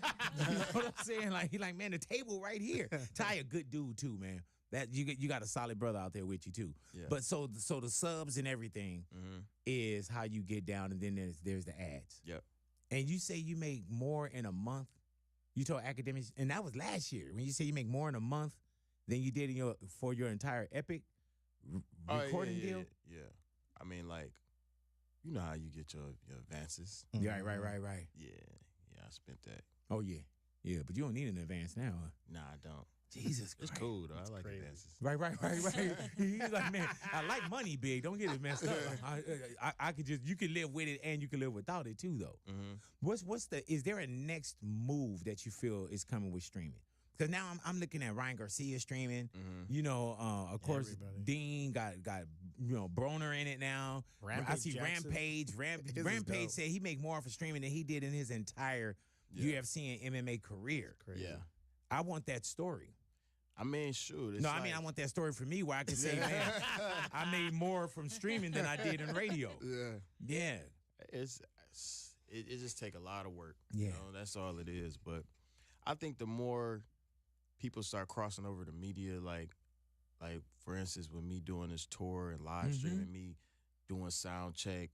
what I'm saying? Like he like, man, the table right here. Ty a good dude too, man. That you got a solid brother out there with you too. Yeah. But so the subs and everything Mm-hmm. is how you get down, and then there's the ads. Yep. And you say you make more in a month. You told academics, and that was last year when you say you make more in a month than you did for your entire Epic recording yeah, deal. Yeah. I mean, like, you know how you get your advances. Yeah, right. Yeah, I spent that. Oh yeah, but you don't need an advance now. Huh? Nah, I don't. Jesus It's Christ. cool though. I like crazy. advances. Right. He's like, man, I like money, big. Don't get it messed up. I could you can live with it and you can live without it too, though. Mm-hmm. Is there a next move that you feel is coming with streaming? Because now I'm looking at Ryan Garcia streaming. Mm-hmm. You know, of course, Everybody. Dean got Broner in it now. I Rampage see Jackson. Rampage. His is Rampage dope. said he make more for streaming than he did in his entire Yeah. UFC and MMA career. Crazy. Yeah. I want that story. I mean, shoot. It's No, like, I mean I want that story for me where I can say, man, I made more from streaming than I did in radio. Yeah. Yeah. It just take a lot of work. Yeah. You know, that's all it is. But I think the more people start crossing over to media, like for instance, with me doing this tour and live Mhm. streaming, me doing sound check,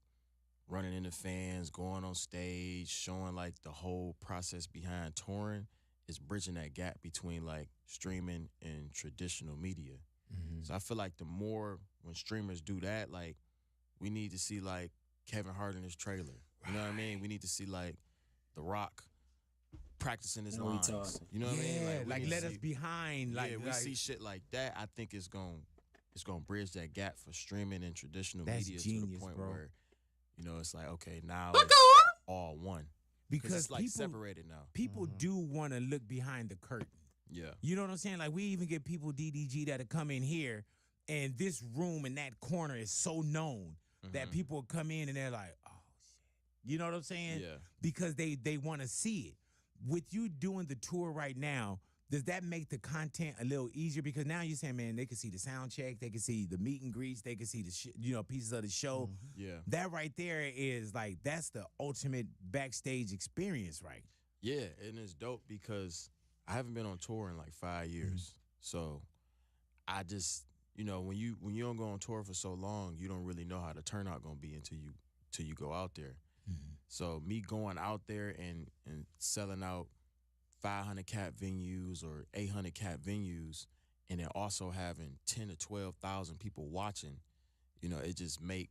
running into fans, going on stage, showing like the whole process behind touring, is bridging that gap between like streaming and traditional media. So I feel like the more when streamers do that, like we need to see like Kevin Hart in his trailer. You know what I mean? We need to see like The Rock practicing his Now we lines. talk. You know what I mean? Yeah, we like need to let us see- behind. Like, yeah, we see shit like that. I think it's gonna bridge that gap for streaming and traditional That's media to genius, the point bro. where, you know, it's like okay, now it's all one because it's like people, separated now. people do want to look behind the curtain. Yeah, You know what I'm saying? Like we even get people DDG that'll come in here, and this room in that corner is so known that Mhm. people come in and they're like, oh shit. You know what I'm saying? Yeah. Because they want to see it. With you doing the tour right now, does that make the content a little easier? Because now you're saying, man, they can see the sound check, they can see the meet and greets, they can see the pieces of the show. yeah, That right there is like that's the ultimate backstage experience, right? yeah, and it's dope because I haven't been on tour in like 5 years, so I just when you don't go on tour for so long, you don't really know how the turnout gonna be until you go out there. So me going out there and selling out 500 cap venues or 800 cap venues, and then also having 10 to 12,000 people watching, it just make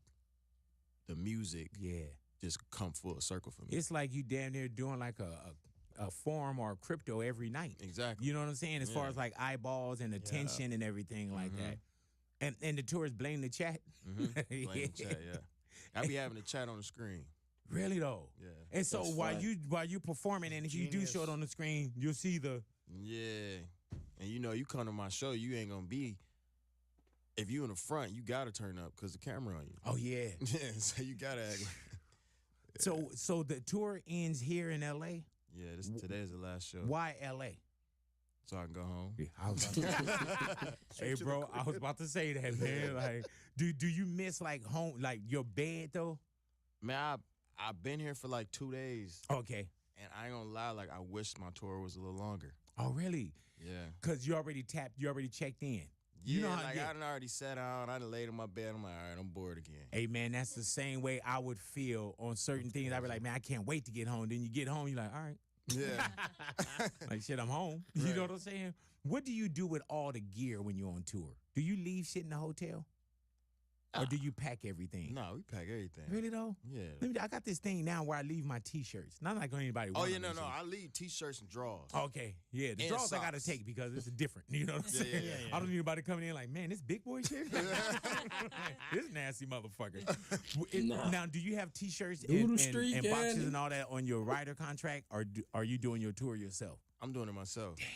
the music Yeah. just come full circle for me. It's like you damn near doing like a forum or a crypto every night. Exactly. You know what I'm saying? As far Yeah. as like eyeballs and attention and everything like Mhm. that. And the tourists blame the chat. Blame the chat, yeah. I be having the chat on the screen. Really though. Yeah. And so That's while you performing, and if you do show it on the screen, you'll see the. Yeah. And you come to my show, you ain't gonna be. If you in the front, you gotta turn up because the camera on you. Oh yeah. Yeah, so you gotta act. So the tour ends here in L.A. Yeah, today's the last show. Why L.A.? So I can go home. Yeah, I was hey, bro, I was about to say that, man. Like, do you miss like home, like your bed though? Man, I've been here for like 2 days. Okay. And I ain't gonna lie, like I wish my tour was a little longer. Oh, really? Yeah. Cause you already checked in. Yeah, You know how, like I done already sat down, I done laid in my bed. I'm like, all right, I'm bored again. Hey man, that's the same way I would feel on certain things. I'd be like, man, I can't wait to get home. Then you get home, you're like, all right. Yeah. Like shit, I'm home. You know what I'm saying? What do you do with all the gear when you're on tour? Do you leave shit in the hotel? Or do you pack everything? No, we pack everything. Really though? Yeah. I got this thing now where I leave my t-shirts. Not like anybody. Oh yeah, no. I leave t-shirts and drawers. Okay, yeah, the And drawers I gotta socks. take because it's different. You know what I'm saying? Yeah. I don't need anybody coming in like, man, this big boy shit. This nasty motherfucker. Now, do you have t-shirts and streak, boxes Andy. and all that on your rider contract, or are you doing your tour yourself? I'm doing it myself. Damn.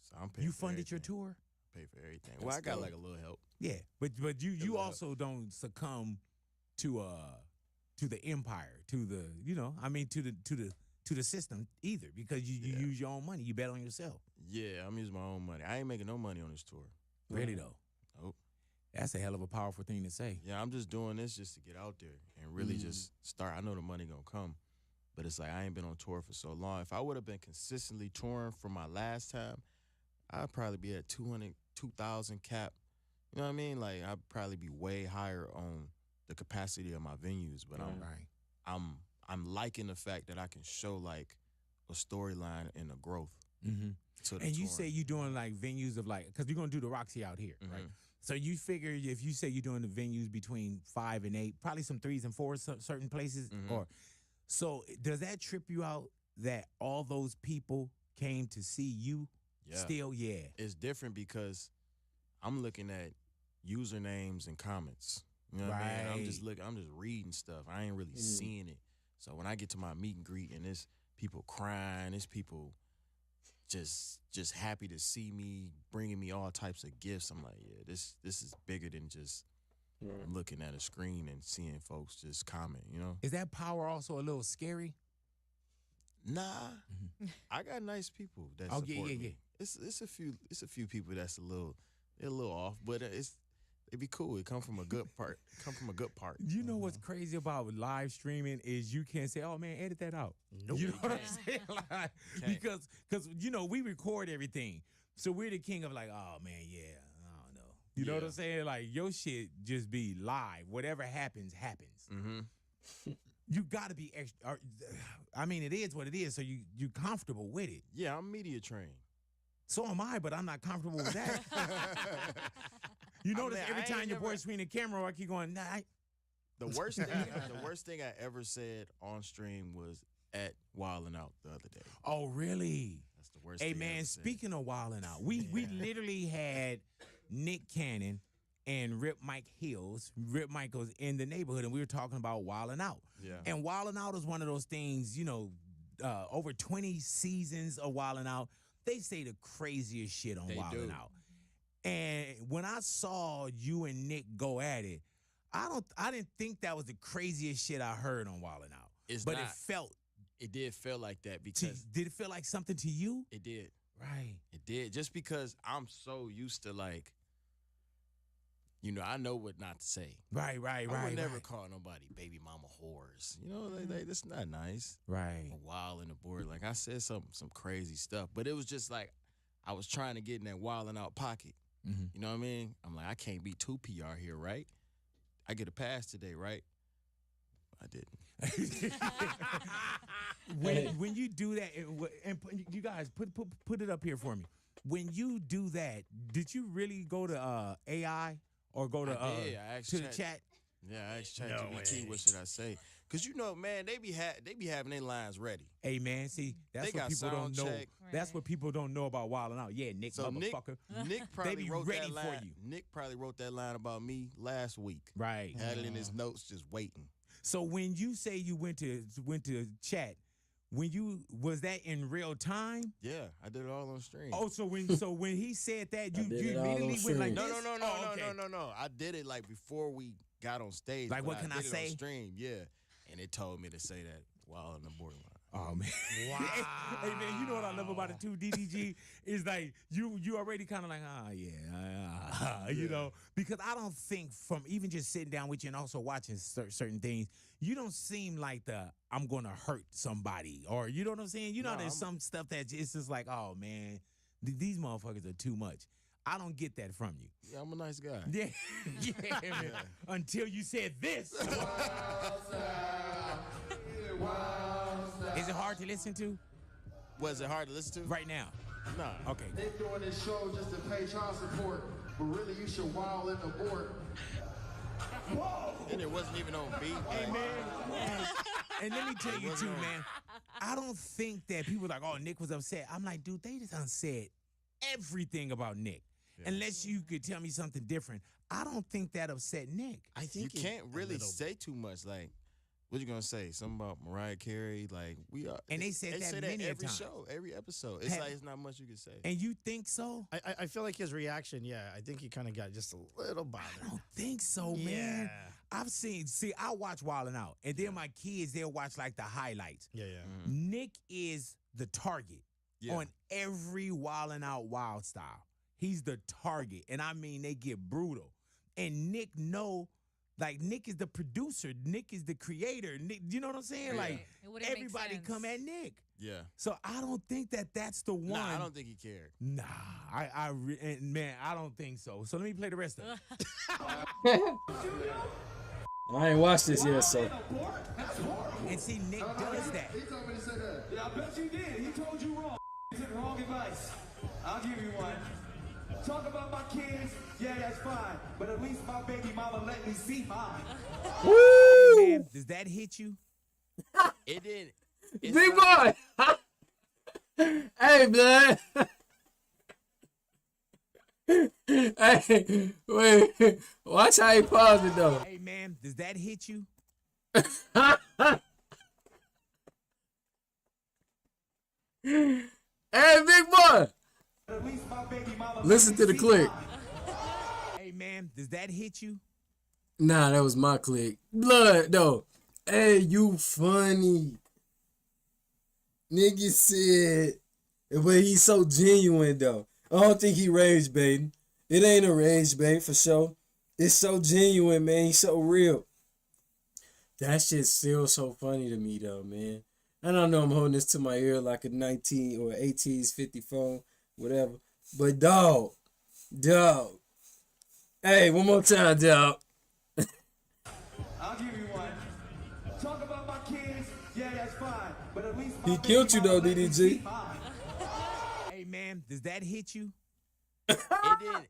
So I'm paying. You for funded your everything. tour? Pay for everything. Well, I got like a little help. Yeah, but you also don't succumb to the empire, to the to the system either, because you use your own money. You bet on yourself. Yeah, I'm using my own money. I ain't making no money on this tour. Really though. Nope. That's a hell of a powerful thing to say. Yeah, I'm just doing this just to get out there and really just start. I know the money gonna come, but it's like I ain't been on tour for so long. If I would have been consistently touring from my last time, I'd probably be at 2,000 cap. You know what I mean? Like I'd probably be way higher on the capacity of my venues. But I'm liking the fact that I can show like a storyline and a growth. Mm-hmm. To the And you touring. say you're doing like venues of like, because you're gonna do the Roxy out here, right? So you figure if you say you're doing the venues between 5 and 8, probably some 3s and 4s, certain places, or so does that trip you out that all those people came to see you? Yeah. Still, yeah. It's different because I'm looking at usernames and comments. You know what I mean? I'm just reading stuff. I ain't really seeing it. So when I get to my meet and greet and there's people crying, there's people just happy to see me, bringing me all types of gifts. I'm like, yeah, this is bigger than just looking at a screen and seeing folks just comment, you know? Is that power also a little scary? Nah. I got nice people that support me. It's a few people that's they're a little off, but it'd be cool. It come from a good part. You know what's crazy about live streaming is you can't say, "Oh man, edit that out." Nope. You know what I'm saying? Like, because we record everything, so we're the king of like, "Oh man, yeah, I don't know." You know what I'm saying? Like your shit just be live. Whatever happens, happens. Mm-hmm. You got to be extra. I mean, it is what it is. So you comfortable with it. Yeah, I'm media trained. So am I, but I'm not comfortable with that. You notice every time your boy swing the camera, I keep going, nah. The worst thing I ever said on stream was at Wildin' Out the other day. Oh, really? That's the worst Hey, thing I man, ever said. speaking of Wildin' Out, we literally had Nick Cannon and Rip Mike Hills. Rip Mike was in the neighborhood, and we were talking about Wildin' Out. Yeah. And Wildin' Out is one of those things, over 20 seasons of Wildin' Out, they say the craziest shit on Wildin' Out. And when I saw you and Nick go at it, I didn't think that was the craziest shit I heard on Wildin' Out. But it did feel like that because did it feel like something to you? it did. Right. It did. Just because I'm so used to like, I know what not to say. Right. I would never call nobody baby mama whores. That's not nice. Right. A while in the board. Like I said some crazy stuff. But it was just like I was trying to get in that Wildin' Out pocket. Mm-hmm. You know what I mean? I'm like, I can't be too PR here, right? I get a pass today, right? I didn't. When you do that, and you guys put it up here for me. When you do that, did you really go to AI or go to I asked to the chat? Yeah, I asked ChatGPT, what should I say? Cause man, they be having their lines ready. Hey man, see, that's They what got people don't sound know. check. That's what people don't know about Wildin' Out. Yeah, Nick, So motherfucker. Nick probably be wrote ready that line. for you. Nick probably wrote that line about me last week. Right. Had it in his notes, just waiting. So when you say you went to chat, was that in real time? Yeah, I did it all on stream. Oh, so when he said that, you did it all immediately on went like stream. this? No. I did it like before we got on stage. Like, but what can I did it say? on stream, yeah. And it told me to say that while on the borderline. Oh man! Wow. Hey man, you know what I love about it too, DDG is like you already kind of like you know, because I don't think from even just sitting down with you and also watching certain things, you don't seem like I'm gonna hurt somebody or you know what I'm saying. You know, there's some stuff that it's just like, oh man, these motherfuckers are too much. I don't get that from you. Yeah, I'm a nice guy. Yeah, yeah, man. Until you said this. Is it hard to listen to? Was it hard to listen to? Right now. Nah. Okay. They doing this show just to pay child support, but really you should wild and abort. Whoa! And it wasn't even on beat. Hey, man. And let me tell you, too, man. I don't think that people are like, oh, Nick was upset. I'm like, dude, they just done said everything about Nick. Yeah. Unless you could tell me something different. I don't think that upset Nick. I think you can't really say too much. Like, what you gonna say? Something about Mariah Carey? Like, we are. And they said that many every times. Show, every episode. It's like it's not much you can say. And you think so? I feel like his reaction, I think he kind of got just a little bothered. I don't think so, man. I've I watch Wildin' Out, and then my kids, they'll watch like the highlights. Yeah. Nick is the target on every Wildin' Out Wild Style. He's the target, and I mean they get brutal. And Nick Nick is the producer. Nick is the creator. Nick, you know what I'm saying? Yeah. Like everybody come at Nick. Yeah. So I don't think that's the one. Nah, I don't think he cared. Nah, I don't think so. So let me play the rest of it. I ain't watched this yet, so. And see, Nick does that. He told me to say that. Yeah, I bet you did. He told you wrong. He took wrong advice. I'll give you one. Talk about my kids, yeah, that's fine. But at least my baby mama let me see mine. Woo! Hey, man, does that hit you? It did. Big boy! Hey, blood! Hey, wait. Watch how he paused it, though. Hey, man, does that hit you? Hey, big boy! Listen to the click. Hey, man, does that hit you? Nah, that was my click. Blood, though. Hey, you funny. Nigga said, but he's so genuine, though. I don't think he rage baiting. It ain't a rage bait for sure. It's so genuine, man. He's so real. That shit's still so funny to me, though, man. I don't know I'm holding this to my ear like a 19 or 18's 50 phone, whatever. But dog. Hey, one more time, dog. I'll give you one. Talk about my kids, yeah, that's fine. But at least he killed you though, DDG. Hey man, does that hit you? It did.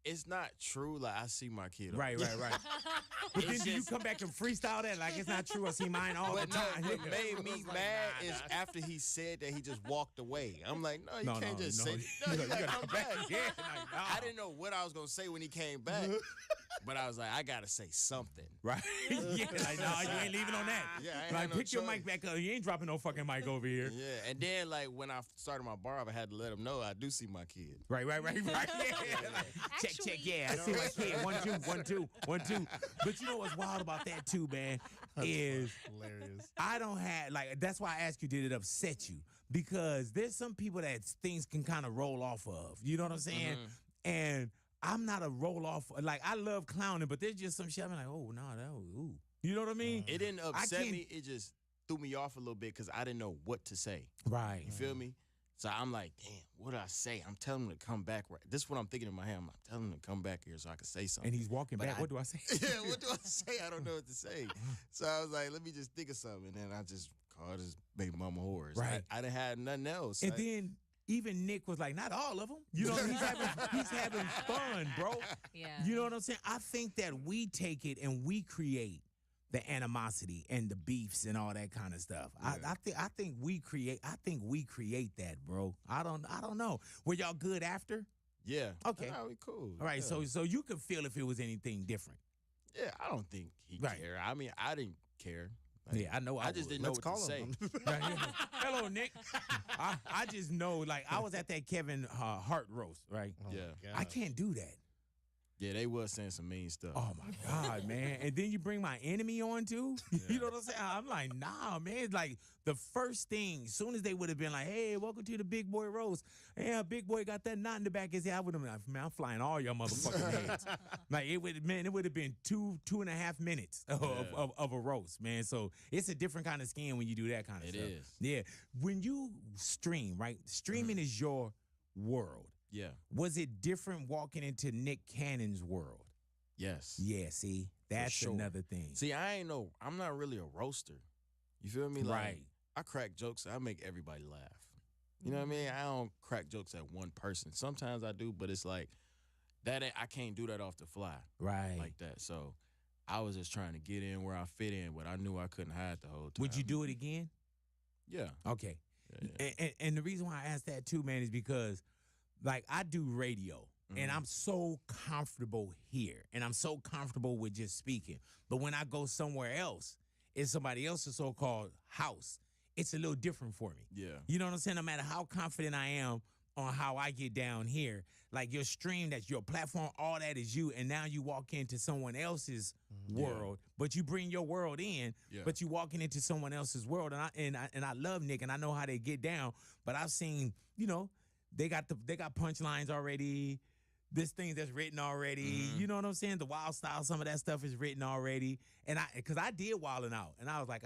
It's not true. Like I see my kid. Right. But then do you come back and freestyle that like it's not true? I see mine all the time. What made me mad is after he said that he just walked away. I'm like, no, you can't just say that. No, you gotta come back. Yeah, I didn't know what I was gonna say when he came back, but I was like, I gotta say something. Right? Yeah, like no, you ain't leaving on that. Yeah, I ain't like no pick your choice. mic back up. You ain't dropping no fucking mic over here. Yeah, and then like when I started my bar, I had to let him know I do see my kid. Right. Yeah. Like, check. Yeah, I see my kid. 1 2. But you know what's wild about that too, man? Is hilarious. I don't have like that's why I asked you, did it upset you? Because there's some people that things can kind of roll off of. You know what I'm saying? And I'm not a roll off. Like I love clowning, but there's just some shit. I'm like, oh no, that was ooh. You know what I mean? It didn't upset me. It just threw me off a little bit because I didn't know what to say. Right. You feel me? So I'm like, damn, what do I say? I'm telling him to come back. Right. This is what I'm thinking in my head. I'm like, telling him to come back here so I can say something. And he's walking back. What do I say? Yeah, what do I say? I don't know what to say. So I was like, let me just think of something. And then I just called his baby mama whores. Right. I didn't have nothing else. And then even Nick was like, not all of them. You know, he's having fun, bro. Yeah. You know what I'm saying? I think that we take it and we create the animosity and the beefs and all that kind of stuff. I think we create that, bro. I don't know. Were y'all good after? Yeah. Okay. Yeah, we cool. All right, Yeah. so you could feel if it was anything different. Yeah, I don't think he Right. cared. I mean, I didn't care. Like, Yeah, I know. I just would. didn't know Let's what to call say. him. Hello, Nick. I just know, like, I was at that Kevin Hart roast, right? Oh, Yeah. my I God. can't do that. Yeah, they was saying some mean stuff. Oh my God, man. And then you bring my enemy on too. You know what I'm saying? I'm like, nah, man. It's like the first thing, as soon as they would have been like, hey, welcome to the Big Boy Roast. Yeah, Big Boy got that knot in the back of his head. I would have been like, man, I'm flying all your motherfucking heads. Like it would have been 2.5 minutes of a roast, man. So it's a different kind of skin when you do that kind of It stuff. is. Yeah. When you stream, right? Streaming is your world. Yeah. Was it different walking into Nick Cannon's world? Yes. Yeah, see, that's sure. another thing. See, I'm not really a roaster. You feel me? Like, Right. I crack jokes. I make everybody laugh. You know what I mean? I don't crack jokes at one person. Sometimes I do, but it's like I can't do that off the fly. Right. Like that. So I was just trying to get in where I fit in, but I knew I couldn't hide the whole time. Would you do it again? Yeah. Okay. Yeah. And the reason why I asked that too, man, is because like I do radio and I'm so comfortable here and I'm so comfortable with just speaking. But when I go somewhere else, it's somebody else's so-called house. It's a little different for me. Yeah. You know what I'm saying? No matter how confident I am on how I get down here, like your stream, that's your platform, all that is you. And now you walk into someone else's world, but you bring your world in, but you walking into someone else's world. And I love Nick and I know how they get down, but I've seen, you know, they got punchlines already. This thing that's written already. You know what I'm saying? The wild style, some of that stuff is written already. And because I did Wildin' Out, and I was like,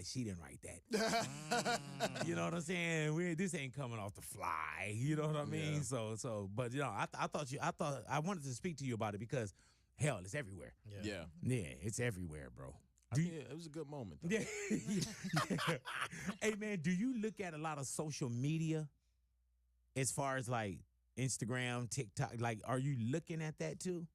she didn't write that. You know what I'm saying? This ain't coming off the fly. You know what I mean? Yeah. So, but you know, I wanted to speak to you about it because hell, it's everywhere. Yeah. Yeah, it's everywhere, bro. It was a good moment, though. Yeah. Hey man, do you look at a lot of social media as far as like Instagram, TikTok? Like, are you looking at that too?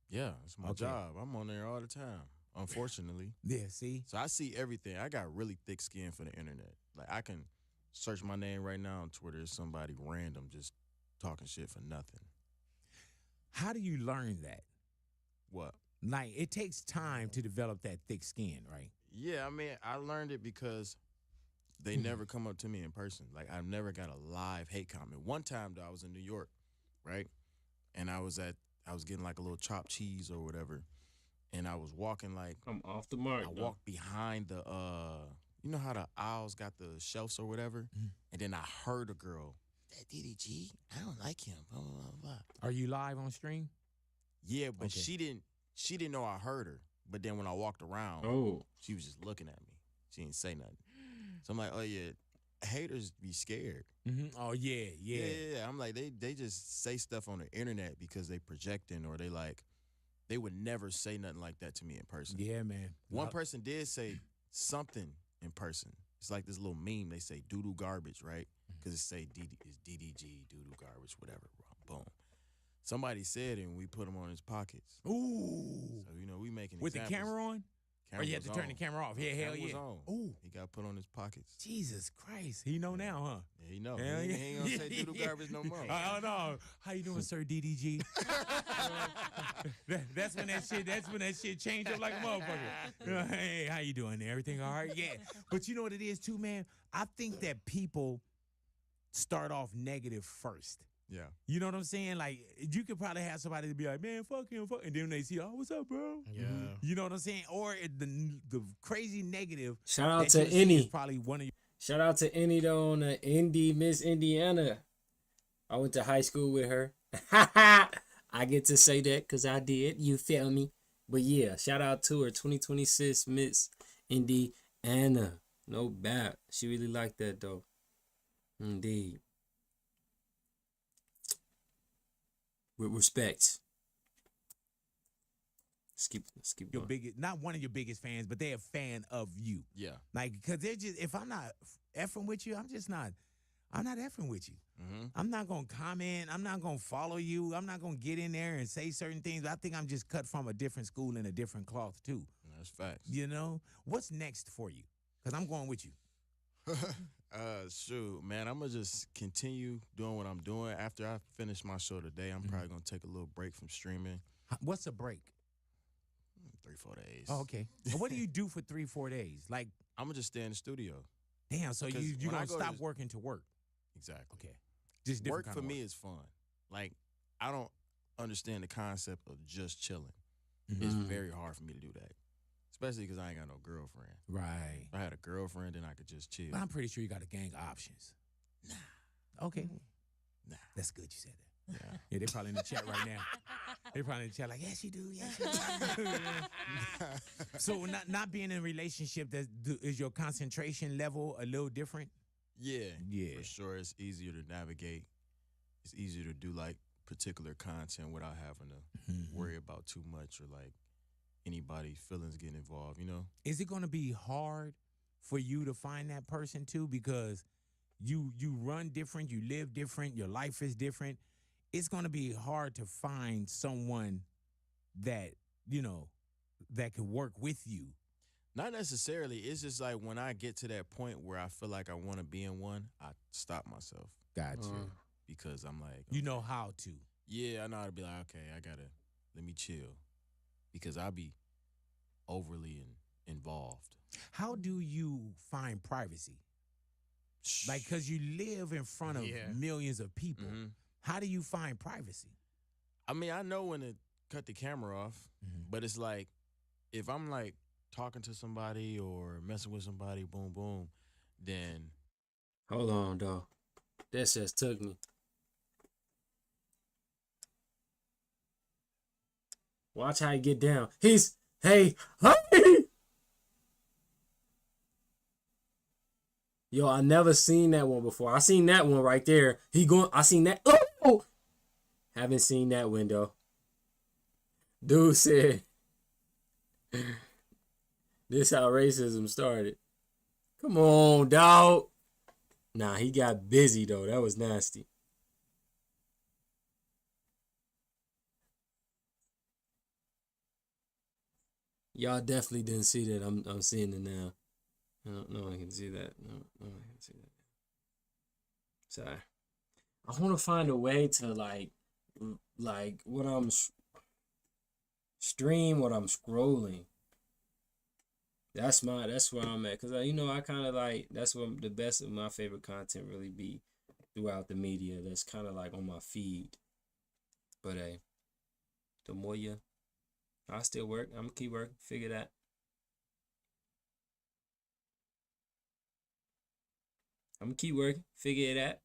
Yeah, it's my Okay. job. I'm on there all the time, unfortunately. Yeah, see? So I see everything. I got really thick skin for the internet. Like, I can search my name right now on Twitter as somebody random just talking shit for nothing. How do you learn that? What? Like, it takes time to develop that thick skin, right? Yeah, I mean, I learned it because they never come up to me in person. Like, I've never got a live hate comment. One time, though, I was in New York, right? And I was getting like a little chopped cheese or whatever. And I was walking like, I'm off the mark. I walked behind the, you know how the aisles got the shelves or whatever? And then I heard a girl, that DDG, I don't like him, blah, blah, blah, blah. Are you live on stream? Yeah, but Okay. she didn't know I heard her. But then when I walked around, she was just looking at me. She didn't say nothing. So I'm like, oh yeah, haters be scared. Mm-hmm. Oh yeah. Yeah. I'm like, they just say stuff on the internet because they projecting or they would never say nothing like that to me in person. Yeah, man. One person did say something in person. It's like this little meme. They say doo-doo garbage, right? Because it say it's DDG, doo-doo garbage, whatever. Boom. Somebody said it and we put him on his pockets. Ooh. So, you know, we making With the examples. camera on? Or you have to turn the camera off? Yeah, hell Camera was yeah. on. Ooh. He got put on his pockets. Jesus Christ. He know now, huh? Yeah, he know. Hell He yeah. ain't gonna say doo-doo garbage no more. I don't know. How you doing, sir, DDG? That's when that shit changed up like a motherfucker. You know, hey, how you doing there? Everything all right? Yeah. But you know what it is too, man? I think that people start off negative first. Yeah. You know what I'm saying? Like, you could probably have somebody to be like, man, fuck him, fuck. And then they see, oh, what's up, bro? Yeah. You know what I'm saying? Or the crazy negative. Shout out that to you see Any. is probably one of your. Shout out to Any though on Indy Miss Indiana. I went to high school with her. I get to say that because I did. You feel me? But yeah, shout out to her. 2026 Miss Indiana. No bad. She really liked that though. Indeed. With respect. Let's keep Your going. biggest, not one of your biggest fans, but they're a fan of you. Yeah. Like, because they're just, if I'm not effing with you, I'm not effing with you. Mm-hmm. I'm not going to comment. I'm not going to follow you. I'm not going to get in there and say certain things. I think I'm just cut from a different school and a different cloth, too. That's facts. You know, what's next for you? Because I'm going with you. Shoot, man, I'm gonna just continue doing what I'm doing. After I finish my show today, I'm probably gonna take a little break from streaming. What's a break? 3-4 days. Oh, okay. Well, what do you do for 3-4 days? Like, I'm gonna just stay in the studio. Damn, so Because you when I gonna go stop to- working to work? Exactly. Okay. Just different Work kind for of me work. is fun. Like, I don't understand the concept of just chilling. It's very hard for me to do that, especially because I ain't got no girlfriend. Right. If I had a girlfriend, then I could just chill. But I'm pretty sure you got a gang of options. Nah. Okay. Nah. That's good you said that. Yeah, they're probably in the chat right now. They're probably in the chat like, yes, you do. Yes, you do. So not being in a relationship, is your concentration level a little different? Yeah, Yeah. for sure. It's easier to navigate. It's easier to do like particular content without having to worry about too much or like anybody's feelings getting involved, you know? Is it going to be hard for you to find that person too? Because you run different, you live different, your life is different. It's going to be hard to find someone that, you know, that can work with you. Not necessarily. It's just like when I get to that point where I feel like I want to be in one, I stop myself. Gotcha. Because I'm like, You know how to. yeah, I know how to be like, okay, let me chill. Because I'll be overly involved. How do you find privacy? Like, because you live in front of millions of people. How do you find privacy? I mean, I know when to cut the camera off, but it's like, if I'm like talking to somebody or messing with somebody, boom, boom, then. Hold on, though. That just took me. Watch how he get down. Hey. Yo, I never seen that one before. I seen that one right there. I seen that. Oh! Haven't seen that window. Dude said, this how racism started. Come on, dog. Nah, he got busy, though. That was nasty. Y'all definitely didn't see that. I'm seeing it now. No one can see that. No one can see that. Sorry. I want to find a way to like what I'm stream, what I'm scrolling. That's where I'm at. Cause I kind of like, that's what the best of my favorite content really be throughout the media. That's kind of like on my feed. But hey, the more I still work. I'm gonna keep working. Figure that. I'm gonna keep working. Figure it out.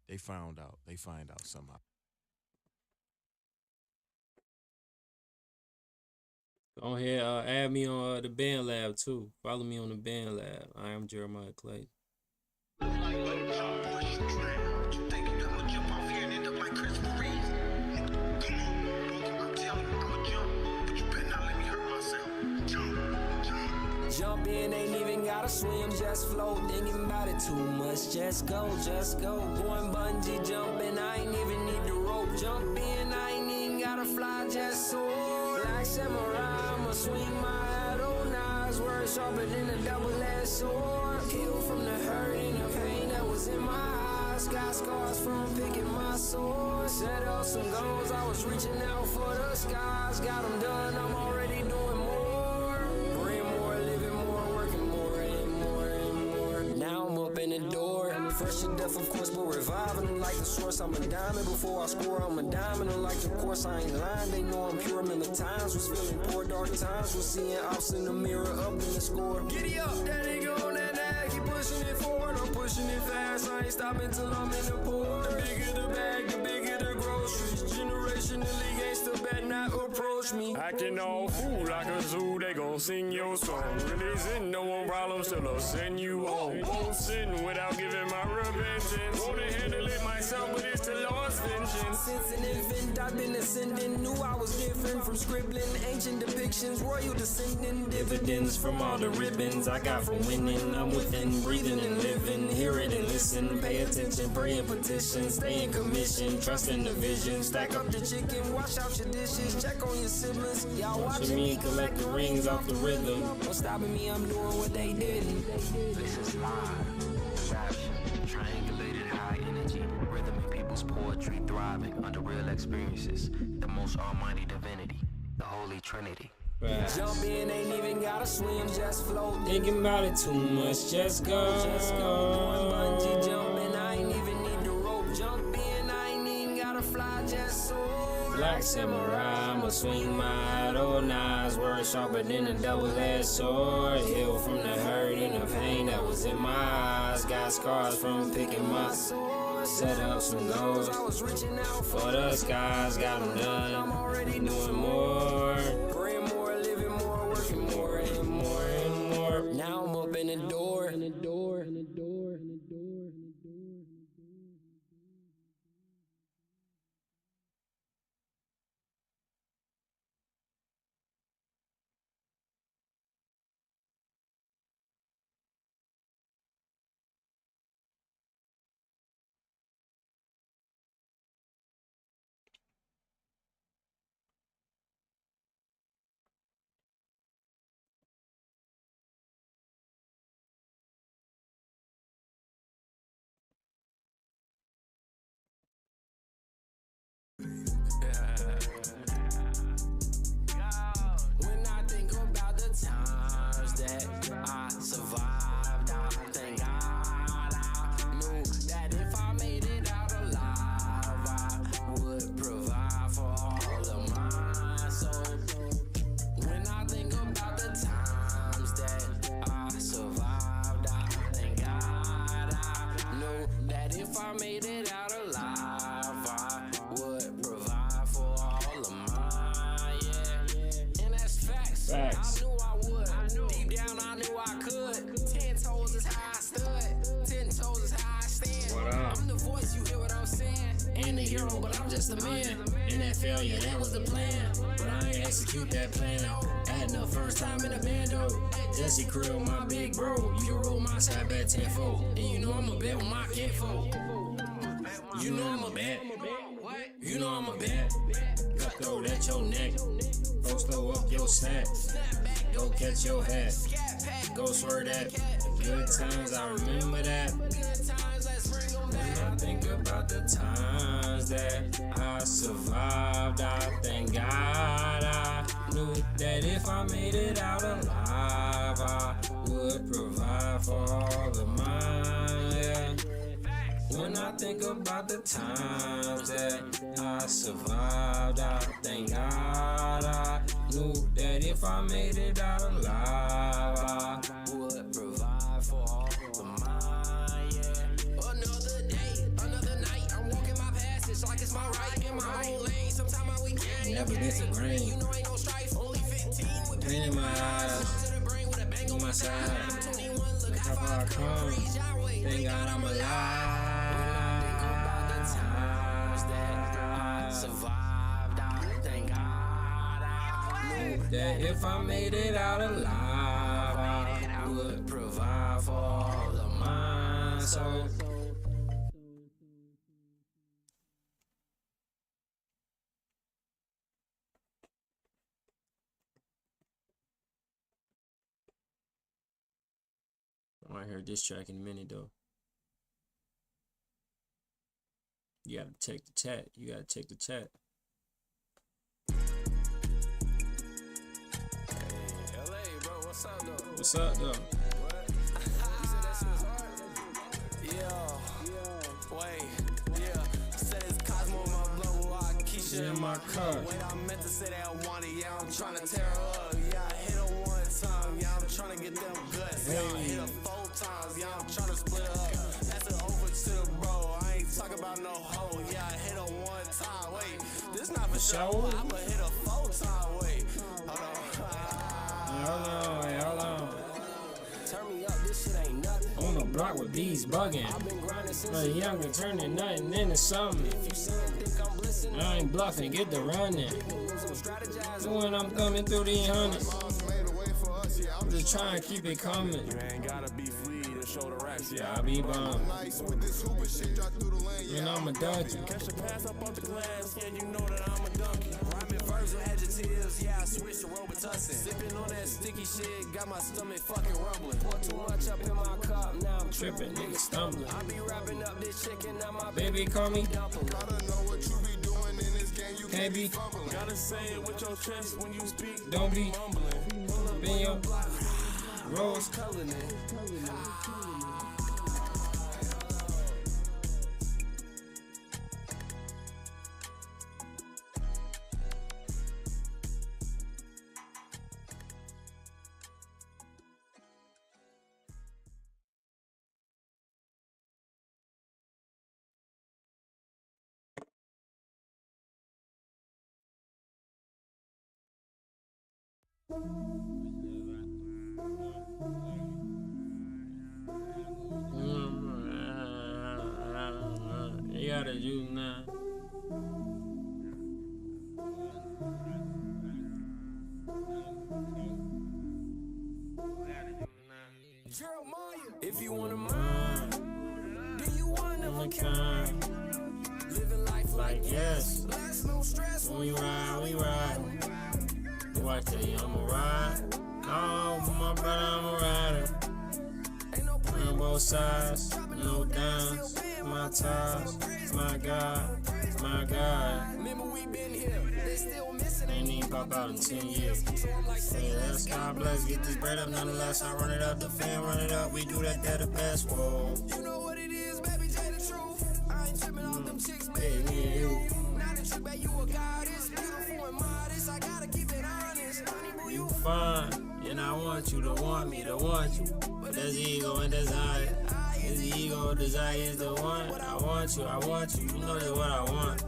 They find out somehow. Go ahead, add me on the Band Lab too. Follow me on the Band Lab. I am Jeremiah Clayton. Jump in, ain't even gotta swim, just float. Thinking about it too much, just go. Going bungee jumping, I ain't even need the rope. Jump in, I ain't even gotta fly, just soar. Like samurai, I'ma swing my arrow. Knives were sharper than a double-edged sword. Healed from the hurt and the pain that was in my eyes. Got scars from picking my sword. Set up some goals, I was reaching out for the skies. Got them done, I'm already doing more. Now I'm up in the door. Fresh to death, of course, but reviving them like the source. I'm a diamond before I score. I'm a diamond, unlike the course. I ain't lying. They know I'm pure. Remember times was feeling poor. Dark times was seeing ops in the mirror up in the score. Giddy up, that nigga on that keep pushing it forward. I'm pushing it fast. I ain't stopping till I'm in the port. The bigger the bag, the bigger me. Acting all fool like a zoo, they gon' sing your song. Really sin, no one problem, still I'll send you on. Won't sin without giving my revengeance. Wanna handle it myself, but it's the Lord's vengeance. Since an infant, I've been ascending. Knew I was different from scribbling ancient depictions. Royal descending dividends from all the ribbons I got from winning. I'm within, breathing and living. Hear it and listen. Pay attention, pray and petition. Stay in commission, trust in the vision. Stack up the chicken, wash out your dishes. Check on your siblings. Y'all watching me collect the rings off the rhythm. What's stopping me? I'm doing what they didn't. This is live, perception, triangulated high energy, rhythm in people's poetry, thriving under real experiences, the most almighty divinity, the Holy Trinity. Jump in, ain't even gotta swim, just float. Thinking about it too much, just go. Going bungee jumping, I ain't even need the rope. Jump in, I ain't even gotta fly, just soar. Black samurai, I'ma swing my idol knives, words sharper than a double-edged sword. Heal from the hurt and the pain that was in my eyes. Got scars from picking my sword. Set up some goals for the skies. Got them done. I'm already doing more. Praying more, living more, working more and more and more. Now I'm up in the door. When I think about the times that I survived, I thank God I knew that if I made it out alive, I would provide for all of mine. So when I think about the times that I survived, I thank God I knew that if I made it out alive, I would provide for all of mine, yeah. And that's facts. I knew I would. Deep down, I knew I could. 10 toes is how I stood. 10 toes is how I stand. I'm the voice, you hear what I'm saying? Ain't a hero, but I'm just a man. And that failure, that was the plan. But I ain't execute that plan. Had no first time in a bando. Jesse Krill, my big bro. You can roll my side bet tenfold. And you know I'm a bet with my kinfolk. You know I'm a bet. You know I'm a bet. Cutthroat at your neck. Folks throw up your snack. Go catch your hat. Go swear that. Good times, I remember that. When I think about the times that I survived, I thank God I knew that if I made it out alive, I would provide for all of mine, yeah. When I think about the times that I survived, I thank God I knew that if I made it out alive, I would provide for all of mine, yeah. Another day, another night, I'm walking my passage like it's my right in my own lane. Sometimes I weekend, never disagree. You know ain't no strife, only 15 with pain in my eyes, on my side. Look how far I come. Thank God I'm alive. Survived, I thank God I knew that if I made it out alive, I would provide for all of mine. So I might hear this track in a minute though. You gotta check the chat. You gotta check the chat. LA, bro, what's up, though? What's up, though? What? You said that shit was hard? Yeah. Wait. Yeah. Said it's Cosmo in my blood, while Keisha in my car. Wait, I meant to say that I wanted, yeah, I'm trying to tear her up. Yeah, I hit her one time, yeah, I'm trying to get them guts. Yeah, I hit her 4 times, yeah, I'm trying to split her up. That's it over to the bro. I ain't talking about no hoe, yeah, I hit her 1 time. Wait, this not for show. I'ma hit her 4 times. Wait. block with bees bugging. My younger turning nothing into something. I ain't bluffing, get the running. When I'm coming through these hundreds, I'm just trying to keep it coming. You ain't gotta be fleet and show the racks. Yeah, I be bum. And I'm a donkey. Catch a pass up off the glass, yeah, you know that I'm a donkey. Rhyming verbs with adjectives, yeah, I switch to Robitussin. Sipping on that sticky shit, got my stomach fucking rumbling. Pour too much up in my cup, now I'm Tripping, nigga stumbling. I be wrapping up this chicken, now my Baby, call me. dumpling. Gotta know what you be doing in this game. You Can't be. Gotta say it with your chest when you speak. Don't be. Mumbling. Pull up Been your rose coloring it. You gotta use now. If you wanna mind, then you one of a kind. Living life like yes. less, no stress. When we ride. Boy, I tell you, I'm a ride. Oh, my brother, I'm a rider. On both sides, no downs. My ties, my God, my God. Remember we been here, they still missing. Ain't even pop out in 10 years. Yeah, that's God bless. Get this bread up nonetheless. I run it up, the fan run it up. We do that, the best. Whoa. You know what it is, baby, tell the truth. I ain't tripping off them chicks, baby. Hey, you. Now that you bet you a goddess, beautiful and modest, I gotta keep it honest. Honey, boo, You fine, and I want you to want me to want you. But there's ego and desire. Is the ego desire is the one. I want you, you know that's what I want.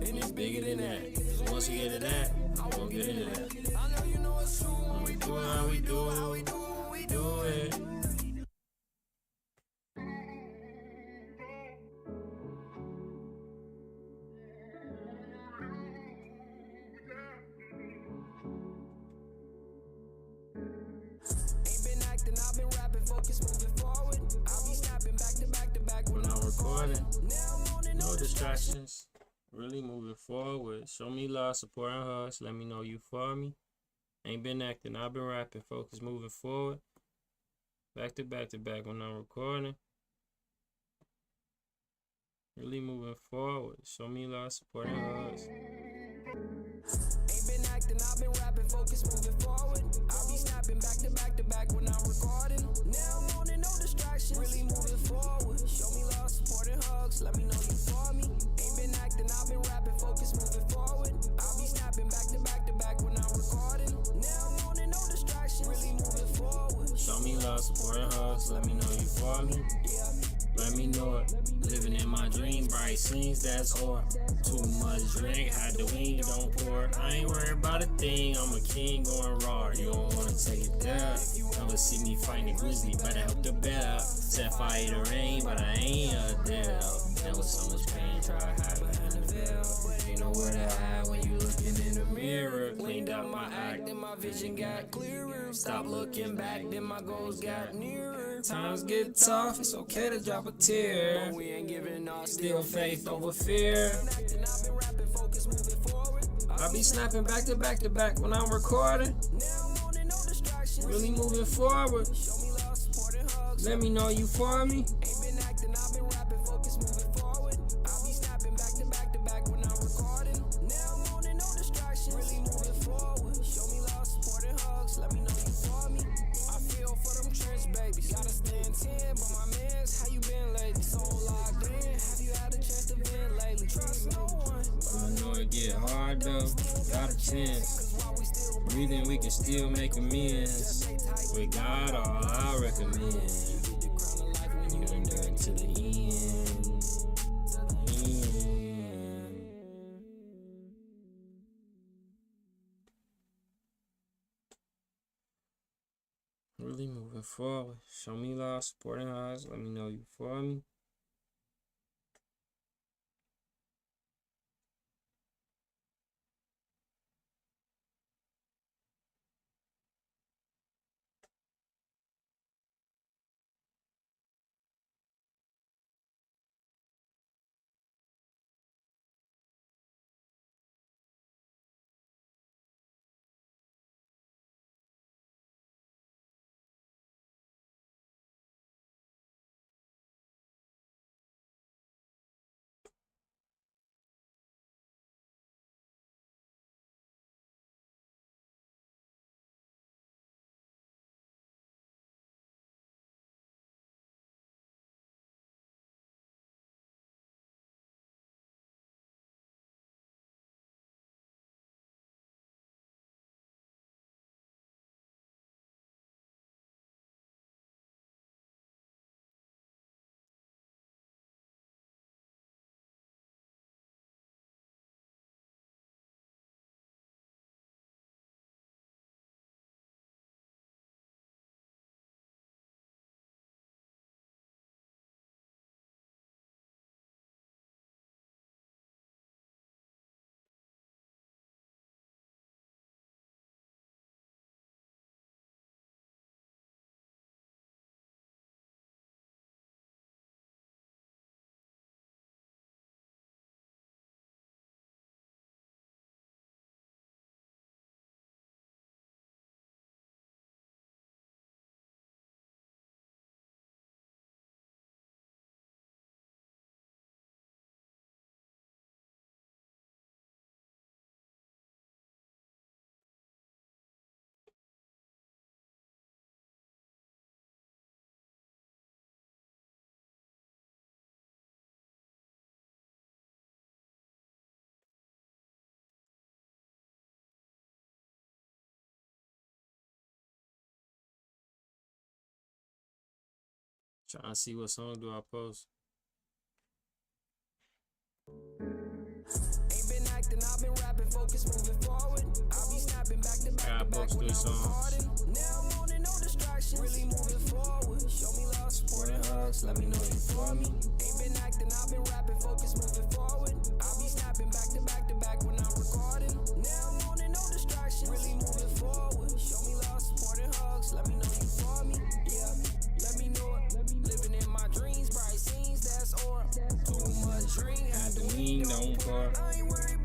And it's bigger than that. So once you get to that, I won't get into that. I know you know it's true. When we do it, how we do it, we do it. Ain't been acting, I've been rapping, focus moving forward. I'll be snapping back to back to back When I'm recording, Now I'm on and no on. distractions. Really moving forward. Show me love, support, and hugs. Let me know you for me. Ain't been acting, I've been rapping. Focus moving forward. Back to back to back when I'm recording. Really moving forward. Show me love, support, and hugs. Ain't been acting, I've been rapping, focus moving forward. I'll be snapping back to back to back when I'm recording. Now I'm on and no distractions. Really moving forward. Show me love, support, and hugs. Let me know you for me. Ain't been acting, I've been rapping, focus moving forward. I'll be snapping back to back to back when I'm recording. Now I'm on and no distractions. Really moving forward. Show me love, support, and hugs. Let me know you for me. Let me know it. Living in my dream, bright scenes, that's hard. Too much drink, had the weed, don't pour. I ain't worried about a thing, I'm a king going raw. You don't wanna take it there. Never see me fighting a grizzly, better help the bear. Set fire to rain, but I ain't a deal. There was so much pain, try to hide behind the veil. Ain't nowhere to hide when you looking in the mirror. Cleaned up my act, then my vision got clearer. Stop looking back, then my goals got nearer. Times get tough, it's okay to drop a tear. We ain't giving up. Still faith over fear. Acting, I've been rapping, focus moving forward. I be snapping back to back to back when I'm recording. Now I'm on and no distractions. Really moving forward. Show me love, support, and hugs. Let me know you for me. Ain't been acting, I've been rapping, focus moving forward. I'll be snapping back to back to back when I'm recording. Now I'm on and no distractions. Really moving forward. Show me love, support, and hugs. Let me know you for me. I feel for them trench babies. Gotta stand 10, but my mans, how you been lately? So locked in. Have you had a chance to vent lately? Trust no one. I know it get hard though. Got a chance. Breathing, we can still make amends. With God, all I recommend. You endure it to the end. Really moving forward. Show me love, supporting us. Let me know you for me. Trying to see what song do I post. Ain't been acting, I've been rapping, focus moving forward. I'll be snapping back to back to back when I'm recording. Now I'm on and no distractions, really moving forward. Show me love, support and hugs, let me know you for me. Ain't been acting, I've been rapping, focus moving forward. I'll be snapping back to back when I'm recording. Now I'm on and no distractions, really moving forward. Show me love, support and hugs, let me know you for me. Yeah, let me know it. Living in my dreams, bright scenes, that's or too much drink, had to Lean, don't pour.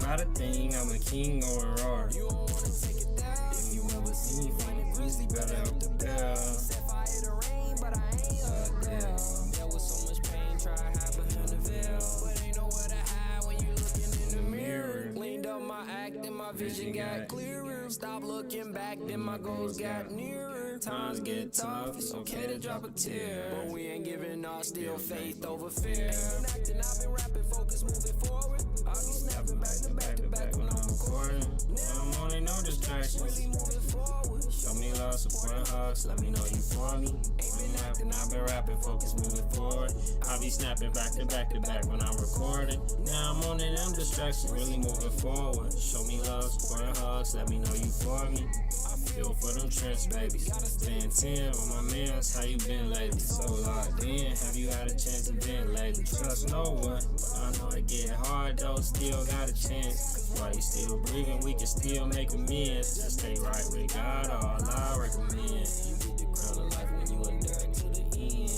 Not a thing, I'm a king going raw. You don't wanna take it down. If you ever see me fighting grizzly, better help the bell. Set fire to rain, but I ain't a damn. There was so much pain, try hide behind the veil, but ain't nowhere to hide when you looking in the mirror. Cleaned up my act and my vision got clearer. Stop looking back, then my goals got nearer. Times get tough, it's okay to drop a tear, but we ain't giving up, still faith over fear. Ain't been acting, I've been rapping, focus moving forward. I'll be snapping back to back when I'm recording. Now I'm on it, no distractions. Really moving forward. Show me love, support and hugs, let me know you for me. Ain't been acting, I've been rapping, focus moving forward. I'll be snapping back to back when I'm recording. Now I'm on it, no distractions, really moving forward. Show me love, support and hugs, let me know you for me. I feel for them trench babies. Staying 10 on my mans, how you been lately? So locked in, have you had a chance to vent lately? Trust no one, but I know it get hard though, still got a chance. While you still breathing, we can still make amends. Just stay right with God, all I recommend. You get the crown of life when you endure it to the end.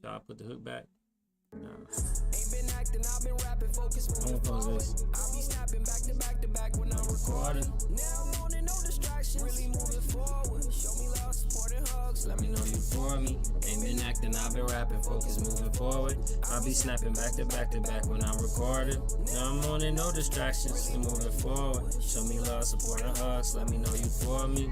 Should I put the hook back? No. Ain't been acting, I've been rapping, focus moving forward. I'll be snapping back to back when I'm recording. Now I'm on and no distractions, really moving forward. Show me love, support and hugs, let me know you for me. Ain't been acting, I've been rapping, focus moving forward. I'll be snapping back to back when I'm recording. Now I'm on it, no distractions, still moving forward. Show me love, support and hugs, let me know you for me.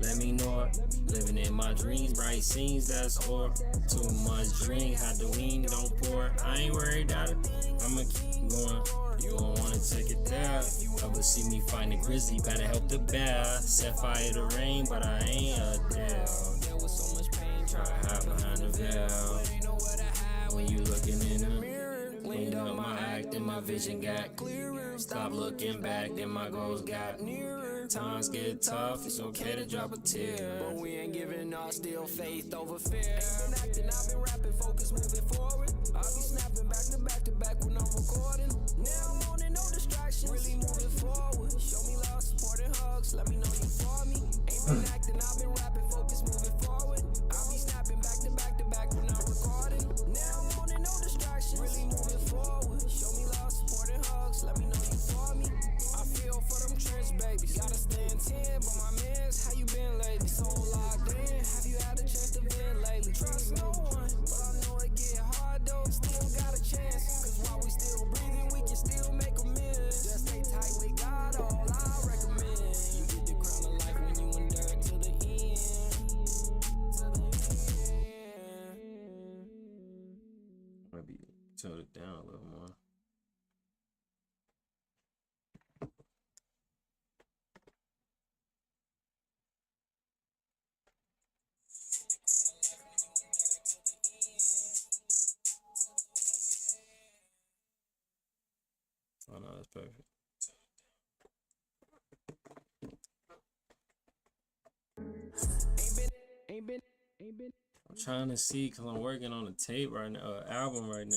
Let me know it. Living in my dreams, bright scenes, that's all. Too much drink, had to wean, don't pour. I ain't worried about it, I'ma keep going. You don't wanna take it there. Ever see me find a grizzly, better help the bear. Set fire to rain, but I ain't a devil. There was so much pain, Try to hide behind the veil. but ain't nowhere to hide When you looking in the mirror. Cleaned up my back, then my vision got clearer. Stop looking back, then my goals got nearer. Times get tough, it's okay to drop a tear, but we ain't giving up, still faith over fear. Ain't been acting, I've been rapping, focus moving forward. I'll be snapping back to back to back when I'm recording. Now I'm on and no distractions, really moving forward. Show me love, support and hugs, let me know you for me. Ain't been acting, I've been rapping, focus moving forward. I'll be snapping back to back when I'm recording. Now I'm on and no distractions, really moving forward. Show me love, support and hugs, let me know you for me. I feel for them trench babies, gotta stay in 10, but my mans, how you been lately? So locked in, have you had a chance to vent lately? Trust no one, but I know it get hard though, still got a chance. Cause while we still breathing, we can still make amends. Just stay tight with God, all I recommend. You get the crown of life when you endure to the end. To the end. Maybe tone it down a little more. Oh no, that's perfect. I'm trying to see because I'm working on a tape right now, album right now.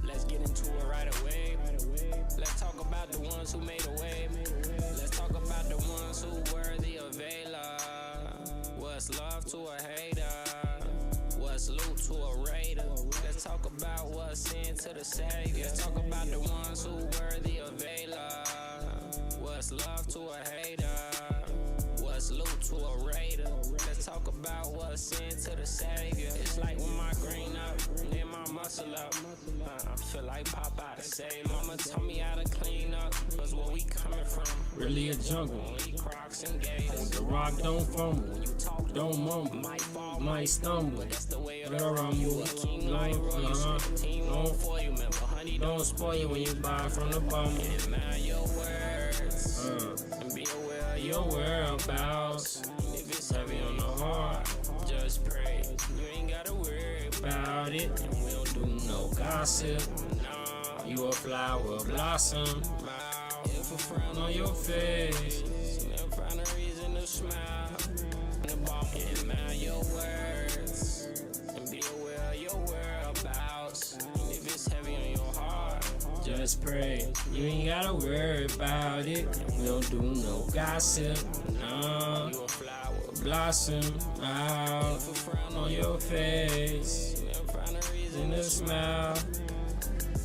Let's get into it right away. Let's talk about the ones who made a way. Let's talk about the ones who worthy of Vela. What's love to a hater? What's loot to a raider? Let's talk about what's sin to the savior. Let's talk about the ones who worthy of Vela. What's love to a hater? What's loot to a raider? Let's talk about what's sin to the Savior. It's like when my green up, then my muscle up. I feel like Popeye to save. Mama told me how to clean up, cause where we coming from Really a jungle. only Crocs and Gators. The rock don't fumble, don't mumble, Might fall, might stumble. that's the way of the Better rumble. A king like Royce, team won't for you, remember, honey, Don't spoil you when you buy from the bum. and mind your words. And be aware of Your whereabouts. if it's Heavy on the heart. just pray. You ain't gotta worry About it. and we don't do no Gossip. nah. You a flower blossom. If a frown On your face. never find a reason to smile. And mind your words. And be aware of your whereabouts. If it's heavy on your heart, Just pray. You ain't gotta worry about it. We don't do no gossip. No. you a flower. Blossom out on your face. Never find a reason In a smile.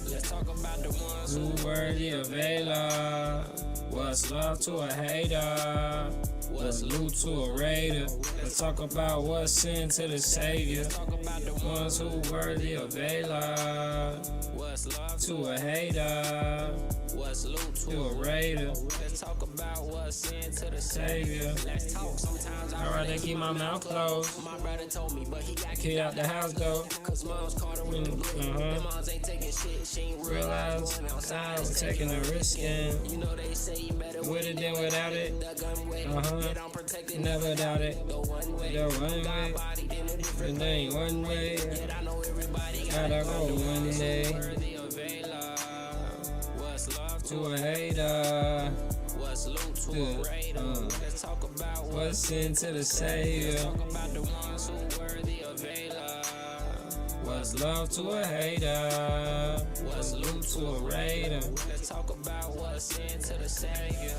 Let's talk about the ones Who worthy of a love? What's love to a hater? What's loot to a raider? Let's talk about what's sin to the Savior. talk about the Ones who worthy of a love. what's love To a hater. what's loot To a raider. Let's talk about what's sin to the Savior. Let's talk. Sometimes I'd rather keep my mouth closed. My brother told me, but he got Kid out the house though. cause mom's caught her with the blue. Them moms ain't taking shit. She ain't Realize going outside. I was taking a risk and You know they say you better with it than without it. the gun way. Get on protected. Never doubt it. Go one way. The one way. Body in a different It ain't one way. Yet I know everybody Gotta go one day worthy of a love. What's love to a hater. What's loot to a raider? Let's talk about What's sin to the Savior? talk about the ones who worthy of a love. What's love to a hater? What's loot to a raider? Let's talk about what's sin to the Savior.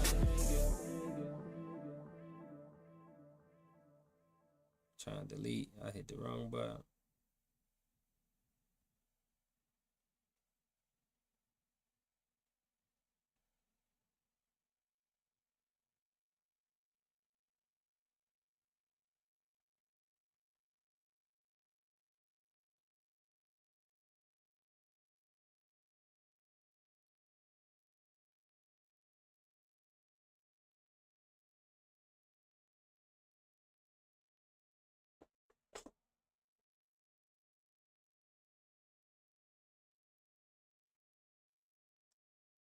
Trying to delete. I hit the wrong button.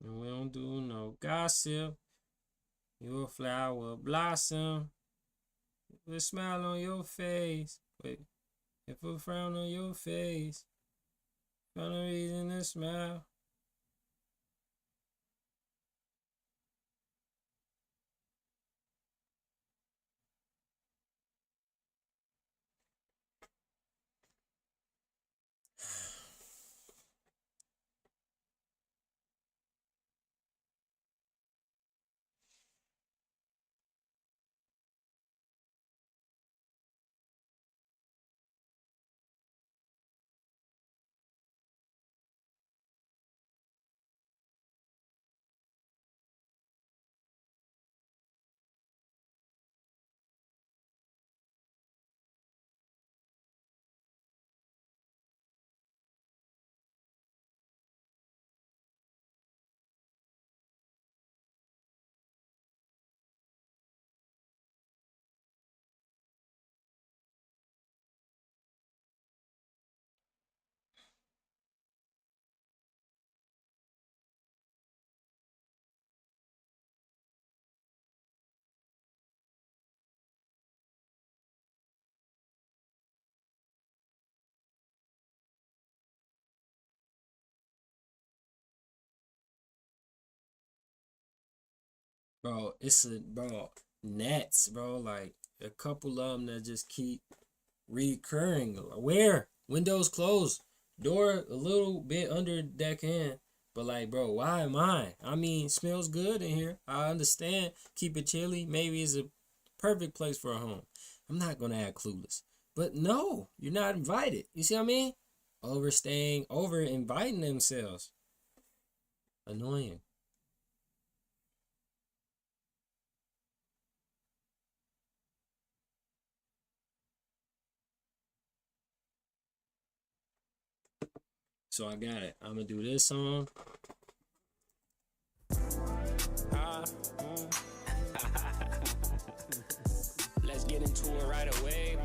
And we don't do no gossip. You a flower blossom. With a smile on your face. Wait. If a frown on your face. Find a reason to smile. Bro, nets, bro. Like a couple of them that just keep recurring. Where? Windows closed. Door a little bit under deck in. But like, bro, why am I? I mean, smells good in here. I understand. Keep it chilly. Maybe it's a perfect place for a home. I'm not gonna act clueless. But no, you're not invited. You see what I mean? Overstaying, over inviting themselves. Annoying. So I got it. I'm gonna do this song. Let's get into it right away.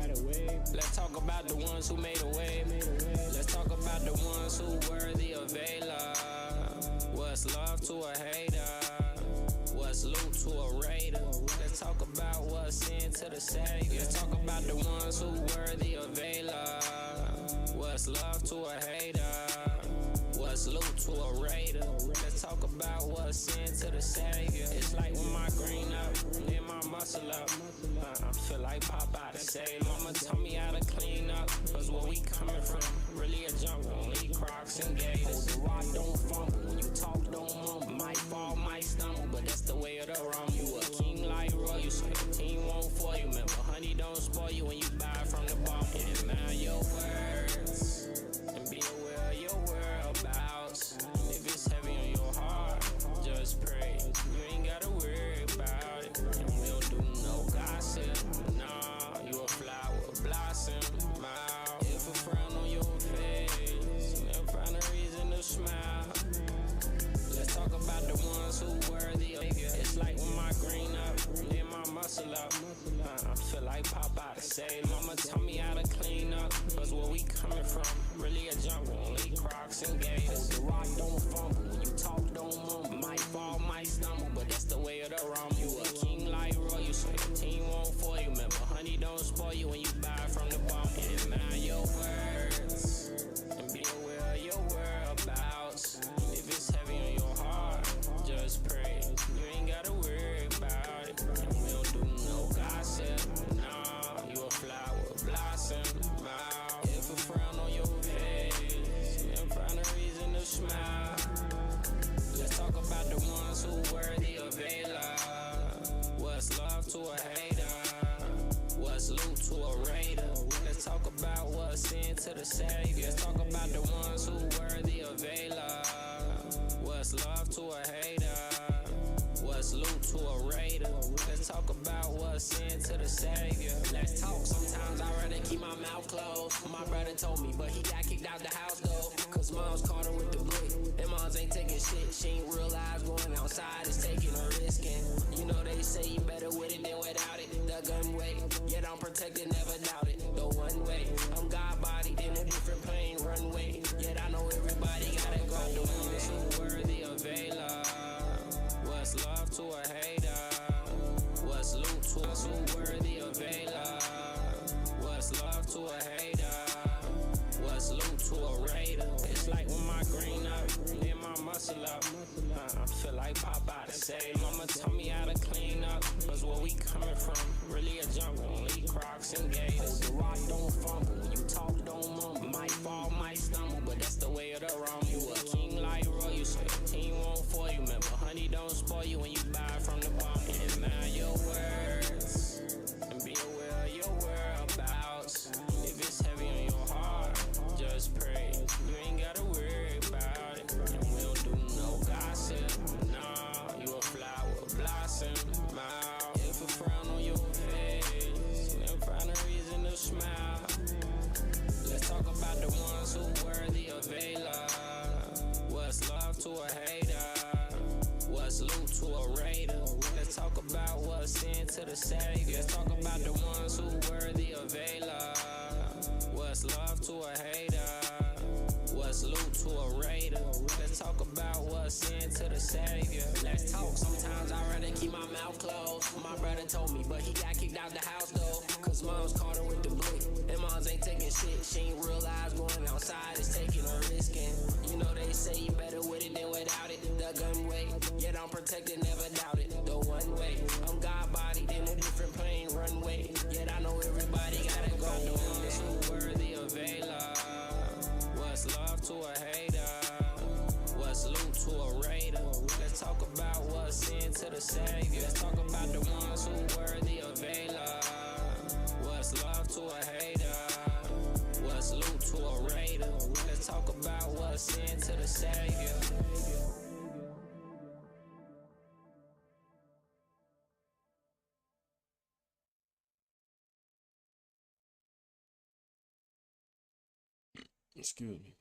Let's talk about the ones who made a wave. Let's talk about the ones who worthy of Vela. What's love to a hater? What's loot to a raider? Let's talk about what's sin to the savior. Let's talk about the ones who worthy of Vela. What's love to a hater? What's loot to a raider? Let's talk about what's sin to the savior. It's like when my green up, then my muscle up. I feel like Popeye to say, mama taught me how to clean up. Cause where we coming from, really a jungle. Only Crocs and Gators. The rock don't fumble. When you talk, don't mumble. Might fall, might stumble, but that's the way of the rum. You a king like royal, so the team won't for you. Remember, honey don't spoil you when you buy from the bar. And mind your words, and be aware of your whereabouts. And if it's heavy on your heart, just pray. You ain't gotta worry about it. And we don't do no gossip. Nah, you a flower, blossom. Wow. If a frown on your face, never find a reason to smile. Let's talk about the ones who worthy of Savior. It's like when my green up, then my muscle up. I feel like Popeye to say, mama taught me how to clean up. Cause where we coming from, really a jungle. Only Crocs and Gators. The rock don't fumble. When you talk, don't mumble. Might fall, might stumble, but that's the way of the rum. You a king like royal, so your team won't for you. Remember, honey don't spoil you when you buy from the bum. And mind your words, and be aware of your whereabouts. And if it's heavy on your heart, just pray. You ain't gotta worry about it. And we don't do no gossip. Nah, you a flower, blossom. Wow. If a frown on your face, then find a reason to smile. Let's talk about the ones who worthy of Vela. What's love to a hater? What's loot to a raider? Let's talk about what's sin to the savior. Let's talk about the ones who worthy of Vela. What's love to a hater? What's loot to a raider? Let's talk about what's sin to the savior. Let's talk. Sometimes I'd rather keep my mouth closed. My brother told me, but he got kicked out the house though. Cause mom's caught her with the blick. And moms ain't taking shit. She ain't realize going outside is taking a risk. And you know they say you better with it than without it. The gun way, yet I'm protected, never doubt it. The one way, I'm God bodied in a different plane runway. Yet I know everybody gotta go. The ones who worthy of Vela. What's love to a hater? What's loot to us who worthy of Vela? What's love to a hater? What's loot to a raider? It's like when my green up, then my muscle up. I feel like Popeye to say, mama taught me how to clean up. Cause where we coming from, really a jungle. Only Crocs and Gators. The rock don't fumble. When you talk, don't mumble. Might fall, might stumble, but that's the way of the rum. You a king like royal, so your team won't for you. Remember, honey don't spoil you when you buy from the bum. And mind your words, and be aware of your whereabouts. And if it's heavy on your heart, just pray. You ain't gotta worry about it. And we don't do no gossip. Nah, you a flower, blossom. Wow. If a frown on your face, never find a reason to smile. Let's talk about the ones who worthy of Vela. What's love to a hater? What's loot to a raider? Let's talk about what's sin to the savior. Let's talk about the ones who worthy of Vela. What's love to a hater? What's loot to a raider? Let's talk about what's sin to the savior. Let's talk. Sometimes I'd rather keep my mouth closed. My brother told me, but he got kicked out the house though. Cause mom's caught her with the blick. And moms ain't taking shit. She ain't realize going outside is taking a risk. And you know they say you better with it than without it. The gun way, yet I'm protected, never doubt it. The one way, I'm God bodied in a different plane runway. Yet I know everybody gotta go. The ones who worthy of Vela. What's love to a hater? What's loot to a raider? Let's talk about what's sin to the savior. Let's talk about the ones who worthy of Vela. What's love to a hater? What's loot to a raider? Let's talk about what's sin to the savior. Excuse me.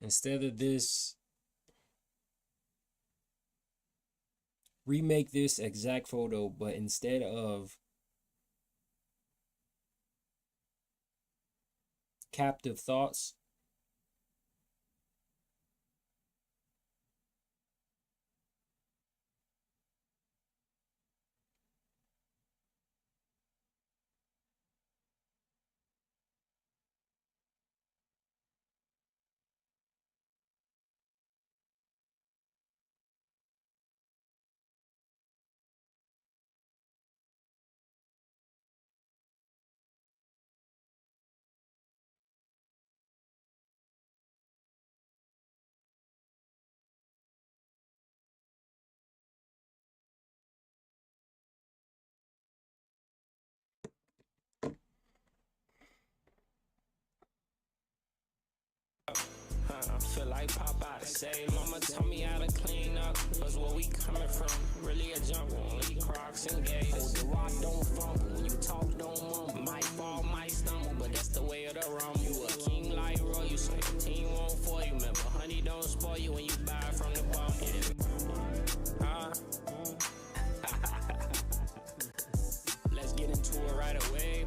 Instead of this, remake this exact photo, but instead of captive thoughts, Feel like pop out. Say, mama told me how to clean up. Cause where we coming from, really a jungle. Only Crocs and gays. Hold the rock, don't fumble. When you talk, don't mumble. Might fall, might stumble, but that's the way of the rumble. You a king like Roy, you so your team won't for you. Remember, honey don't spoil you when you buy it from the bum. Let's get into it right away.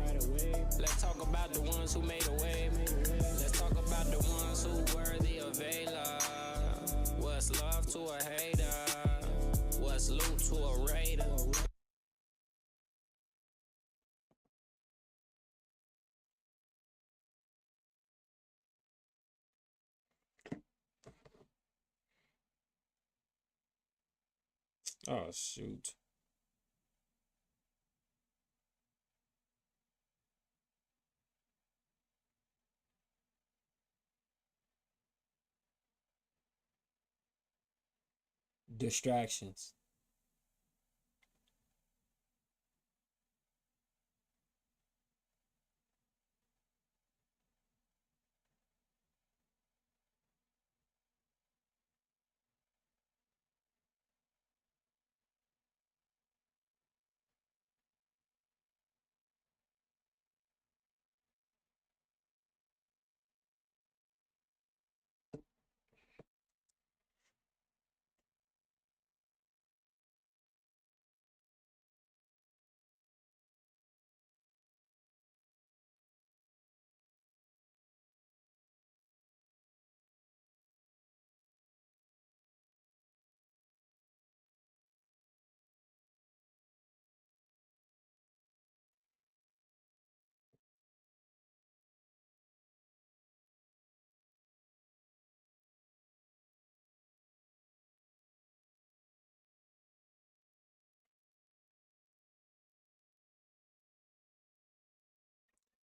Let's talk about the ones who made a wave. Let's talk about the ones who worthy of a love. What's love to a hater? What's loot to a raider? oh shoot. Distractions.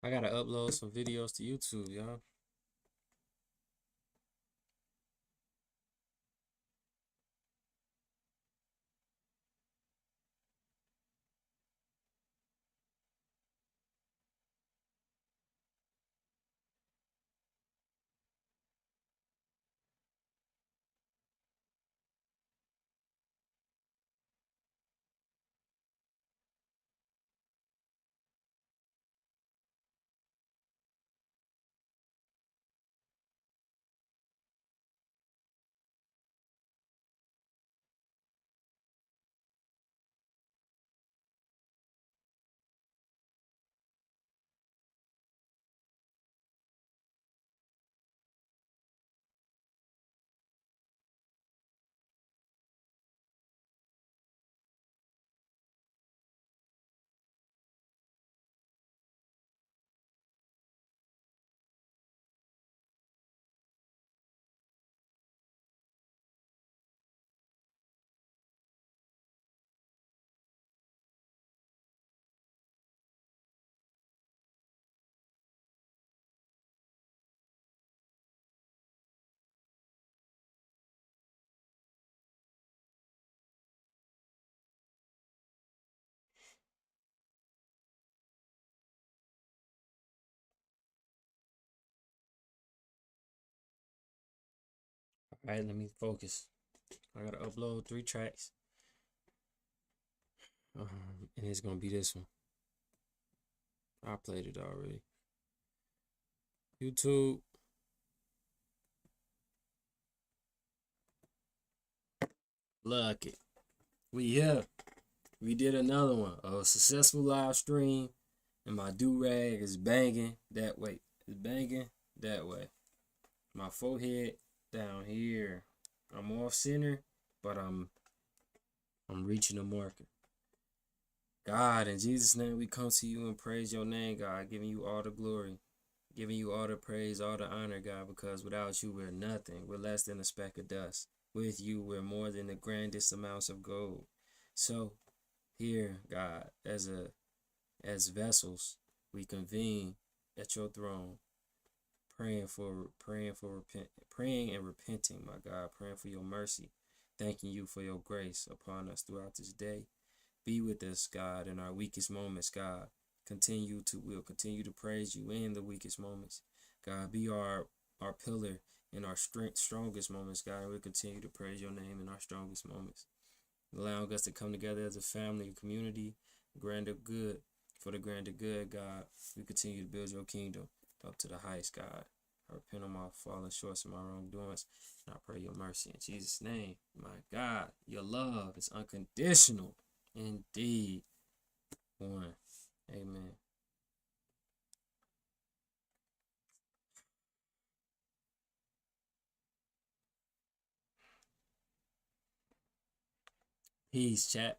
I gotta upload some videos to YouTube, y'all. All right, let me focus. I gotta upload 3 tracks. And it's gonna be this one. I played it already. YouTube. Look it. We here. We did another one. A successful live stream. And my do-rag is banging that way. It's banging that way. My forehead down here. I'm off center, but I'm reaching the marker. God, in Jesus' name, we come to you and praise your name, God, giving you all the glory, giving you all the praise, all the honor, God, because without you, we're nothing. We're less than a speck of dust. With you, we're more than the grandest amounts of gold. So, here, God, as vessels, we convene at your throne, praying and repenting, my God, praying for your mercy, thanking you for your grace upon us throughout this day. Be with us, God, in our weakest moments, God. We'll continue to praise you in the weakest moments. God, be our pillar in our strongest moments, God, and we'll continue to praise your name in our strongest moments. Allowing us to come together as a family, a community, grander good, for the grander good, God. We continue to build your kingdom up to the highest, God. I repent on my fallen shorts and my wrongdoings, and I pray your mercy in Jesus' name. My God, your love is unconditional. Indeed. One. Amen. Peace, chat.